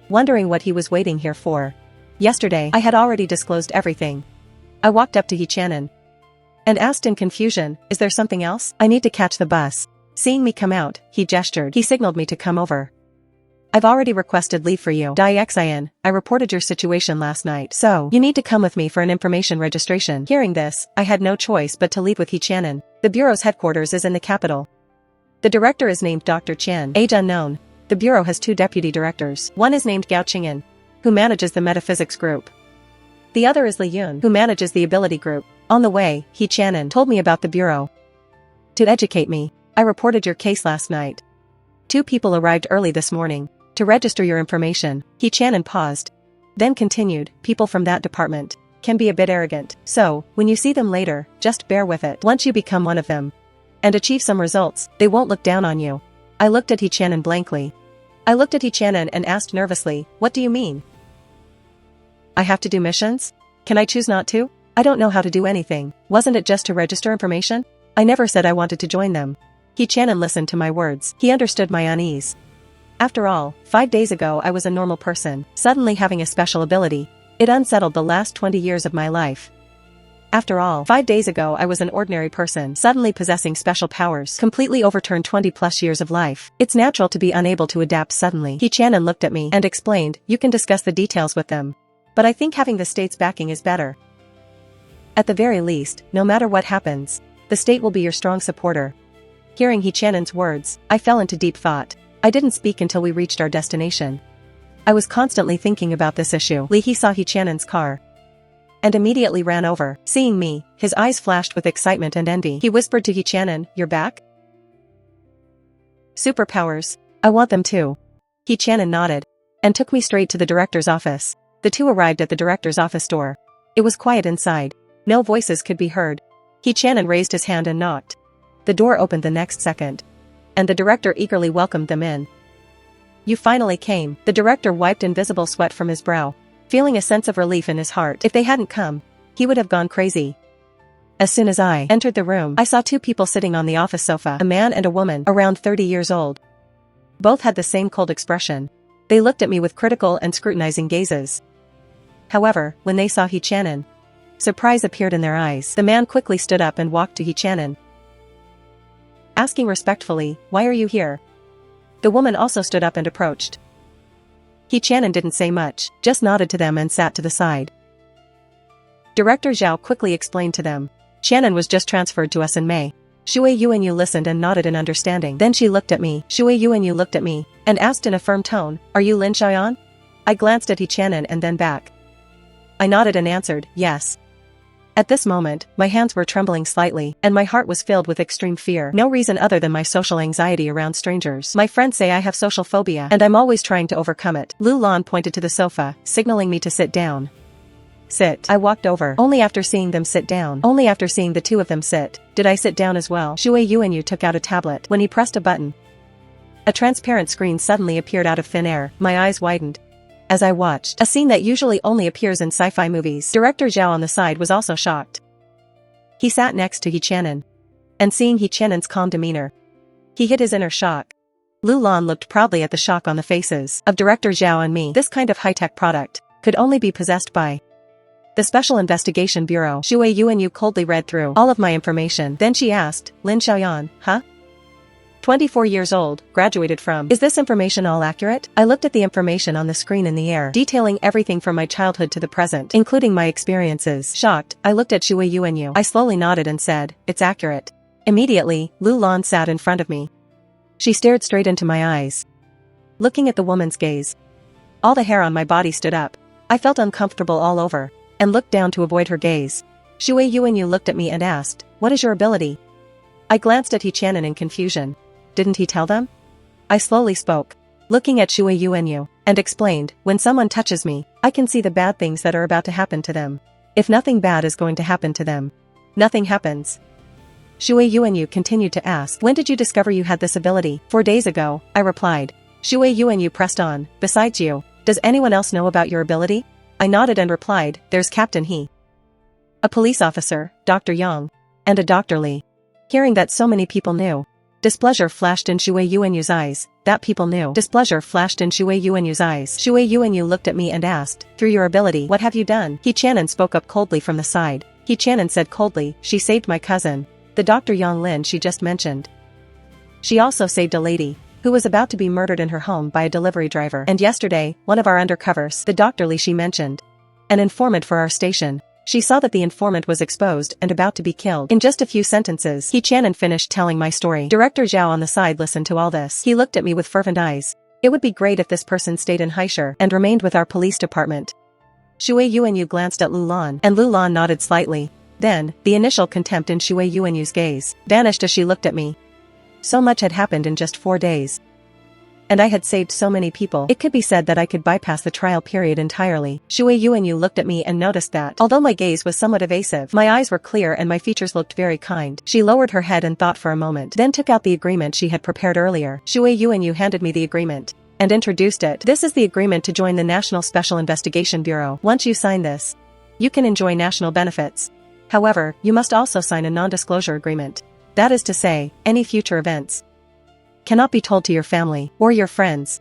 A: wondering what he was waiting here for. Yesterday, I had already disclosed everything. I walked up to He-Chanon and asked in confusion, "Is there something else? I need to catch the bus." Seeing me come out, he gestured. He signaled me to come over. "I've already requested leave for you. Dixin, I reported your situation last night, so you need to come with me for an information registration." Hearing this, I had no choice but to leave with He-Chanon. The bureau's headquarters is in the capital. The director is named Dr. Chen. Age unknown. The bureau has 2 deputy directors. One is named Gao Qingyan, who manages the metaphysics group. The other is Li Yun, who manages the ability group. On the way, He-Chanon told me about the bureau. "To educate me, I reported your case last night. 2 people arrived early this morning to register your information." He-Chanon paused, then continued, "People from that department can be a bit arrogant, so when you see them later, just bear with it. Once you become one of them and achieve some results, they won't look down on you." I looked at He-Chanon blankly. I looked at He-Chanon and asked nervously, "What do you mean? I have to do missions? Can I choose not to? I don't know how to do anything. Wasn't it just to register information? I never said I wanted to join them." He-Chanon listened to my words. He understood my unease. After all, 5 days ago I was a normal person. Suddenly having a special ability, it unsettled the last 20 years of my life. After all, 5 days ago I was an ordinary person. Suddenly possessing special powers completely overturned 20+ years of life. It's natural to be unable to adapt suddenly. He-Chanon looked at me and explained, "You can discuss the details with them. But I think having the state's backing is better. At the very least, no matter what happens, the state will be your strong supporter." Hearing He-Chanon's words, I fell into deep thought. I didn't speak until we reached our destination. I was constantly thinking about this issue. He saw He-Chanon's car and immediately ran over. Seeing me, his eyes flashed with excitement and envy. He whispered to He-Chanon, "You're back? Superpowers. I want them too." He-Chanon nodded and took me straight to the director's office. The 2 arrived at the director's office door. It was quiet inside. No voices could be heard. He-Chanon raised his hand and knocked. The door opened the next second, and the director eagerly welcomed them in. "You finally came." The director wiped invisible sweat from his brow, feeling a sense of relief in his heart. If they hadn't come, he would have gone crazy. As soon as I entered the room, I saw 2 people sitting on the office sofa, a man and a woman, around 30 years old. Both had the same cold expression. They looked at me with critical and scrutinizing gazes. However, when they saw He-Chanon, surprise appeared in their eyes. The man quickly stood up and walked to He-Chanon, asking respectfully, "Why are you here?" The woman also stood up and approached. He-Chanon didn't say much, just nodded to them and sat to the side. Director Zhao quickly explained to them. "Chanon was just transferred to us in May." Shui Yuanyu listened and nodded in understanding. Then she looked at me. Shui Yuanyu looked at me and asked in a firm tone, "Are you Lin Xiaoyan?" I glanced at He-Chanon and then back. I nodded and answered, "Yes." At this moment, my hands were trembling slightly, and my heart was filled with extreme fear. No reason other than my social anxiety around strangers. My friends say I have social phobia, and I'm always trying to overcome it. Lu Lan pointed to the sofa, signaling me to sit down. "Sit." I walked over. Only after seeing them sit down, only after seeing the 2 of them sit, did I sit down as well. Shui Yuanyu took out a tablet. When he pressed a button, a transparent screen suddenly appeared out of thin air. My eyes widened as I watched, a scene that usually only appears in sci-fi movies. Director Zhao on the side was also shocked. He sat next to He-Chanon and seeing He Tianan's calm demeanor, he hid his inner shock. Lu Lan looked proudly at the shock on the faces of Director Zhao and me. This kind of high-tech product could only be possessed by the Special Investigation Bureau. Shui Yuanyu coldly read through all of my information. Then she asked, Lin Xiaoyan, huh? 24 years old, graduated from. Is this information all accurate? I looked at the information on the screen in the air, detailing everything from my childhood to the present, including my experiences. Shocked, I looked at Shui Yuanyu. I slowly nodded and said, it's accurate. Immediately, Lu Lan sat in front of me. She stared straight into my eyes. Looking at the woman's gaze, all the hair on my body stood up. I felt uncomfortable all over, and looked down to avoid her gaze. Shui Yuanyu looked at me and asked, what is your ability? I glanced at He Tianan in confusion. Didn't he tell them? I slowly spoke, looking at Shui Yuanyu, and explained, when someone touches me, I can see the bad things that are about to happen to them. If nothing bad is going to happen to them, nothing happens. Shui Yuanyu continued to ask, when did you discover you had this ability? 4 days ago, I replied. Shui Yuanyu pressed on, besides you, does anyone else know about your ability? I nodded and replied, there's Captain He, a police officer, Dr. Yang, and a Dr. Li. Hearing that so many people knew, displeasure flashed in Shui Yuanyu's eyes. That people knew. Displeasure flashed in Shui Yuanyu's eyes. Shui Yuanyu looked at me and asked, through your ability, what have you done? He Tianan spoke up coldly from the side. He Tianan said coldly, she saved my cousin, the Dr. Yang Lin she just mentioned. She also saved a lady who was about to be murdered in her home by a delivery driver. And yesterday, one of our undercovers, the Dr. Li she mentioned, an informant for our station, she saw that the informant was exposed and about to be killed. In just a few sentences, He Tianan finished telling my story. Director Zhao on the side listened to all this. He looked at me with fervent eyes. It would be great if this person stayed in Haishur and remained with our police department. Shui Yuanyu glanced at Lu Lan, and Lu Lan nodded slightly. Then, the initial contempt in Shui Yuanyu's gaze vanished as she looked at me. So much had happened in just 4 days. And I had saved so many people. It could be said that I could bypass the trial period entirely. Shui Yuanyu looked at me and noticed that, although my gaze was somewhat evasive, my eyes were clear and my features looked very kind. She lowered her head and thought for a moment, then took out the agreement she had prepared earlier. Shui Yuanyu handed me the agreement and introduced it. This is the agreement to join the National Special Investigation Bureau. Once you sign this, you can enjoy national benefits. However, you must also sign a non-disclosure agreement. That is to say, any future events cannot be told to your family or your friends.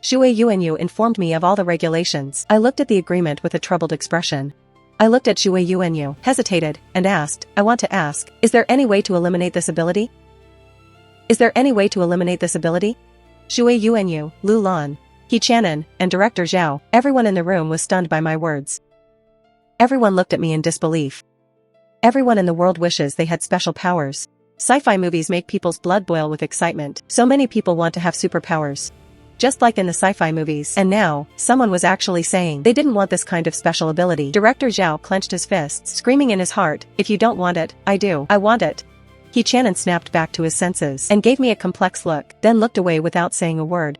A: Shui Yuanyu informed me of all the regulations. I looked at the agreement with a troubled expression. I looked at Shui Yuanyu, hesitated, and asked, I want to ask, is there any way to eliminate this ability? Is there any way to eliminate this ability? Shui Yuanyu, Lu Lan, He Tianan, and Director Zhao, everyone in the room was stunned by my words. Everyone looked at me in disbelief. Everyone in the world wishes they had special powers. Sci-fi movies make people's blood boil with excitement. So many people want to have superpowers, just like in the sci-fi movies. And now, someone was actually saying they didn't want this kind of special ability. Director Zhao clenched his fists, screaming in his heart, if you don't want it, I do. I want it. He Tianan snapped back to his senses and gave me a complex look, then looked away without saying a word.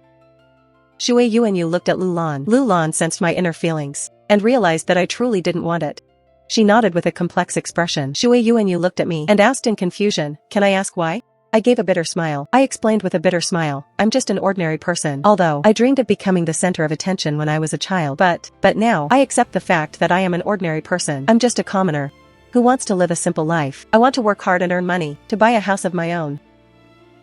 A: Shui Yuanyu looked at Lu Lan. Lu Lan sensed my inner feelings and realized that I truly didn't want it. She nodded with a complex expression. Shui Yuanyu looked at me and asked in confusion, can I ask why? I gave a bitter smile. I explained with a bitter smile, I'm just an ordinary person. Although, I dreamed of becoming the center of attention when I was a child. But now, I accept the fact that I am an ordinary person. I'm just a commoner who wants to live a simple life. I want to work hard and earn money to buy a house of my own.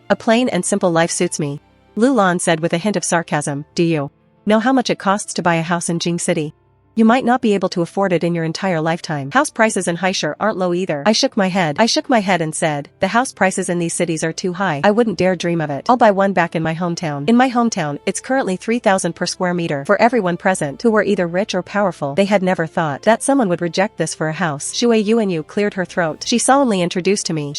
A: A plain and simple life suits me. Lu Lan said with a hint of sarcasm, do you know how much it costs to buy a house in Jing City? You might not be able to afford it in your entire lifetime. House prices in Haishur aren't low either. I shook my head and said, the house prices in these cities are too high. I wouldn't dare dream of it. I'll buy one back in my hometown. In my hometown, it's currently 3,000 per square meter. For everyone present who were either rich or powerful, they had never thought that someone would reject this for a house. Shui Yuanyu cleared her throat. She solemnly introduced to me.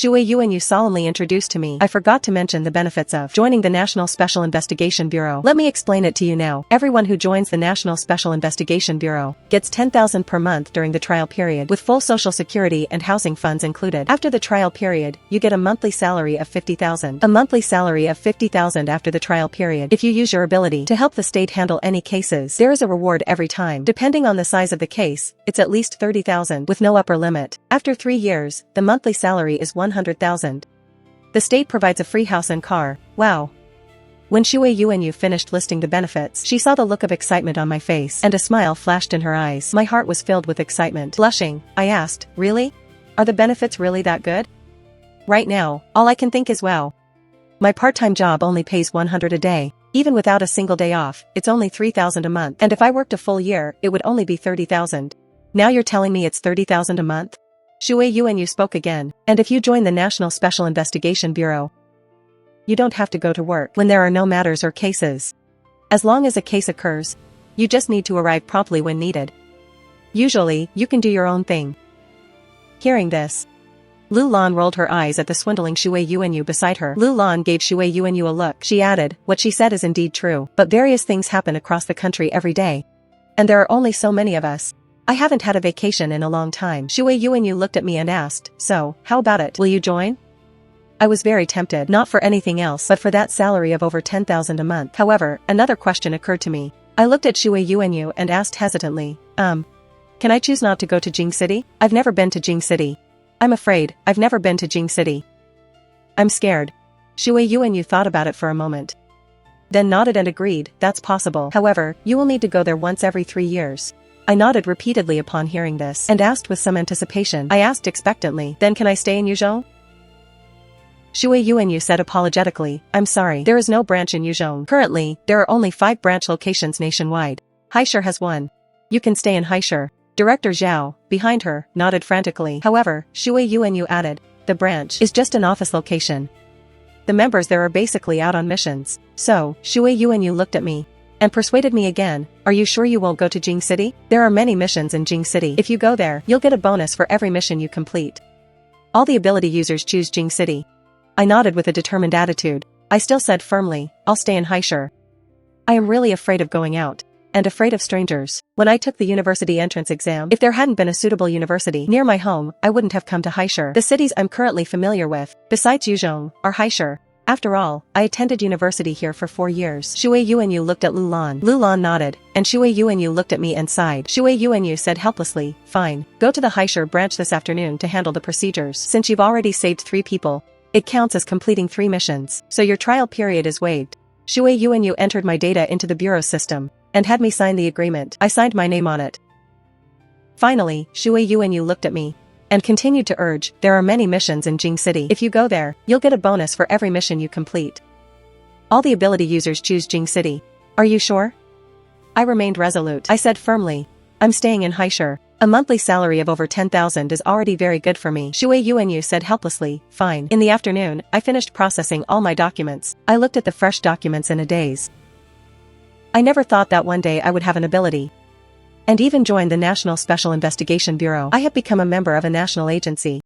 A: I forgot to mention the benefits of joining the National Special Investigation Bureau. Let me explain it to you now. Everyone who joins the National Special Investigation Bureau gets 10,000 per month during the trial period, with full social security and housing funds included. After the trial period, you get a monthly salary of 50,000. A monthly salary of 50,000 after the trial period. If you use your ability to help the state handle any cases, there is a reward every time. Depending on the size of the case, it's at least 30,000 with no upper limit. After 3 years, the monthly salary is 100,000. The state provides a free house and car. Wow. When Shui Yuanyu finished listing the benefits, she saw the look of excitement on my face, and a smile flashed in her eyes. My heart was filled with excitement. Blushing, I asked, really? Are the benefits really that good? Right now, all I can think is wow. My part-time job only pays 100 a day. Even without a single day off, it's only 3,000 a month. And if I worked a full year, it would only be 30,000. Now you're telling me it's 30,000 a month? Shui Yuanyu spoke again. And if you join the National Special Investigation Bureau, you don't have to go to work when there are no matters or cases. As long as a case occurs, you just need to arrive promptly when needed. Usually, you can do your own thing. Hearing this, Lu Lan rolled her eyes at the swindling Shui Yuanyu beside her. Lu Lan gave Shui Yuanyu a look. She added, what she said is indeed true, but various things happen across the country every day. And there are only so many of us. I haven't had a vacation in a long time. Shui Yuanyu looked at me and asked, so, how about it? Will you join? I was very tempted, not for anything else but for that salary of over 10,000 a month. However, another question occurred to me. I looked at Shui Yuanyu and asked hesitantly, can I choose not to go to Jing City? I've never been to Jing City. I'm afraid, I've never been to Jing City. I'm scared. Shui Yuanyu thought about it for a moment. Then nodded and agreed, that's possible. However, you will need to go there once every 3 years. I nodded repeatedly upon hearing this and asked with some anticipation. I asked expectantly, then can I stay in Yuzhong? Shui Yuanyu said apologetically, I'm sorry, there is no branch in Yuzhong. Currently, there are only 5 branch locations nationwide. Haishur has 1. You can stay in Haishur. Director Zhao, behind her, nodded frantically. However, Shui Yuanyu added, the branch is just an office location. The members there are basically out on missions. So, Shui Yuanyu looked at me and persuaded me again, are you sure you won't go to Jing City? There are many missions in Jing City. If you go there, you'll get a bonus for every mission you complete. All the ability users choose Jing City. I nodded with a determined attitude. I still said firmly, I'll stay in Haishur. I am really afraid of going out. And afraid of strangers. When I took the university entrance exam, if there hadn't been a suitable university near my home, I wouldn't have come to Haishur. The cities I'm currently familiar with, besides Yuzhong, are Haishur. After all, I attended university here for 4 years. Shui Yuanyu looked at Lu Lan. Lu Lan nodded, and Shui Yuanyu looked at me and sighed. Shui Yuanyu said helplessly, fine, go to the Haishur branch this afternoon to handle the procedures. Since you've already saved 3 people, it counts as completing 3 missions, so your trial period is waived. Shui Yuanyu entered my data into the bureau system and had me sign the agreement. I signed my name on it. Finally, Shui Yuanyu looked at me and continued to urge, there are many missions in Jing City. If you go there, you'll get a bonus for every mission you complete. All the ability users choose Jing City. Are you sure? I remained resolute. I said firmly, I'm staying in Haishur. A monthly salary of over 10,000 is already very good for me. Shui Yuanyu said helplessly, fine. In the afternoon, I finished processing all my documents. I looked at the fresh documents in a daze. I never thought that one day I would have an ability and even join the National Special Investigation Bureau. I have become a member of a national agency.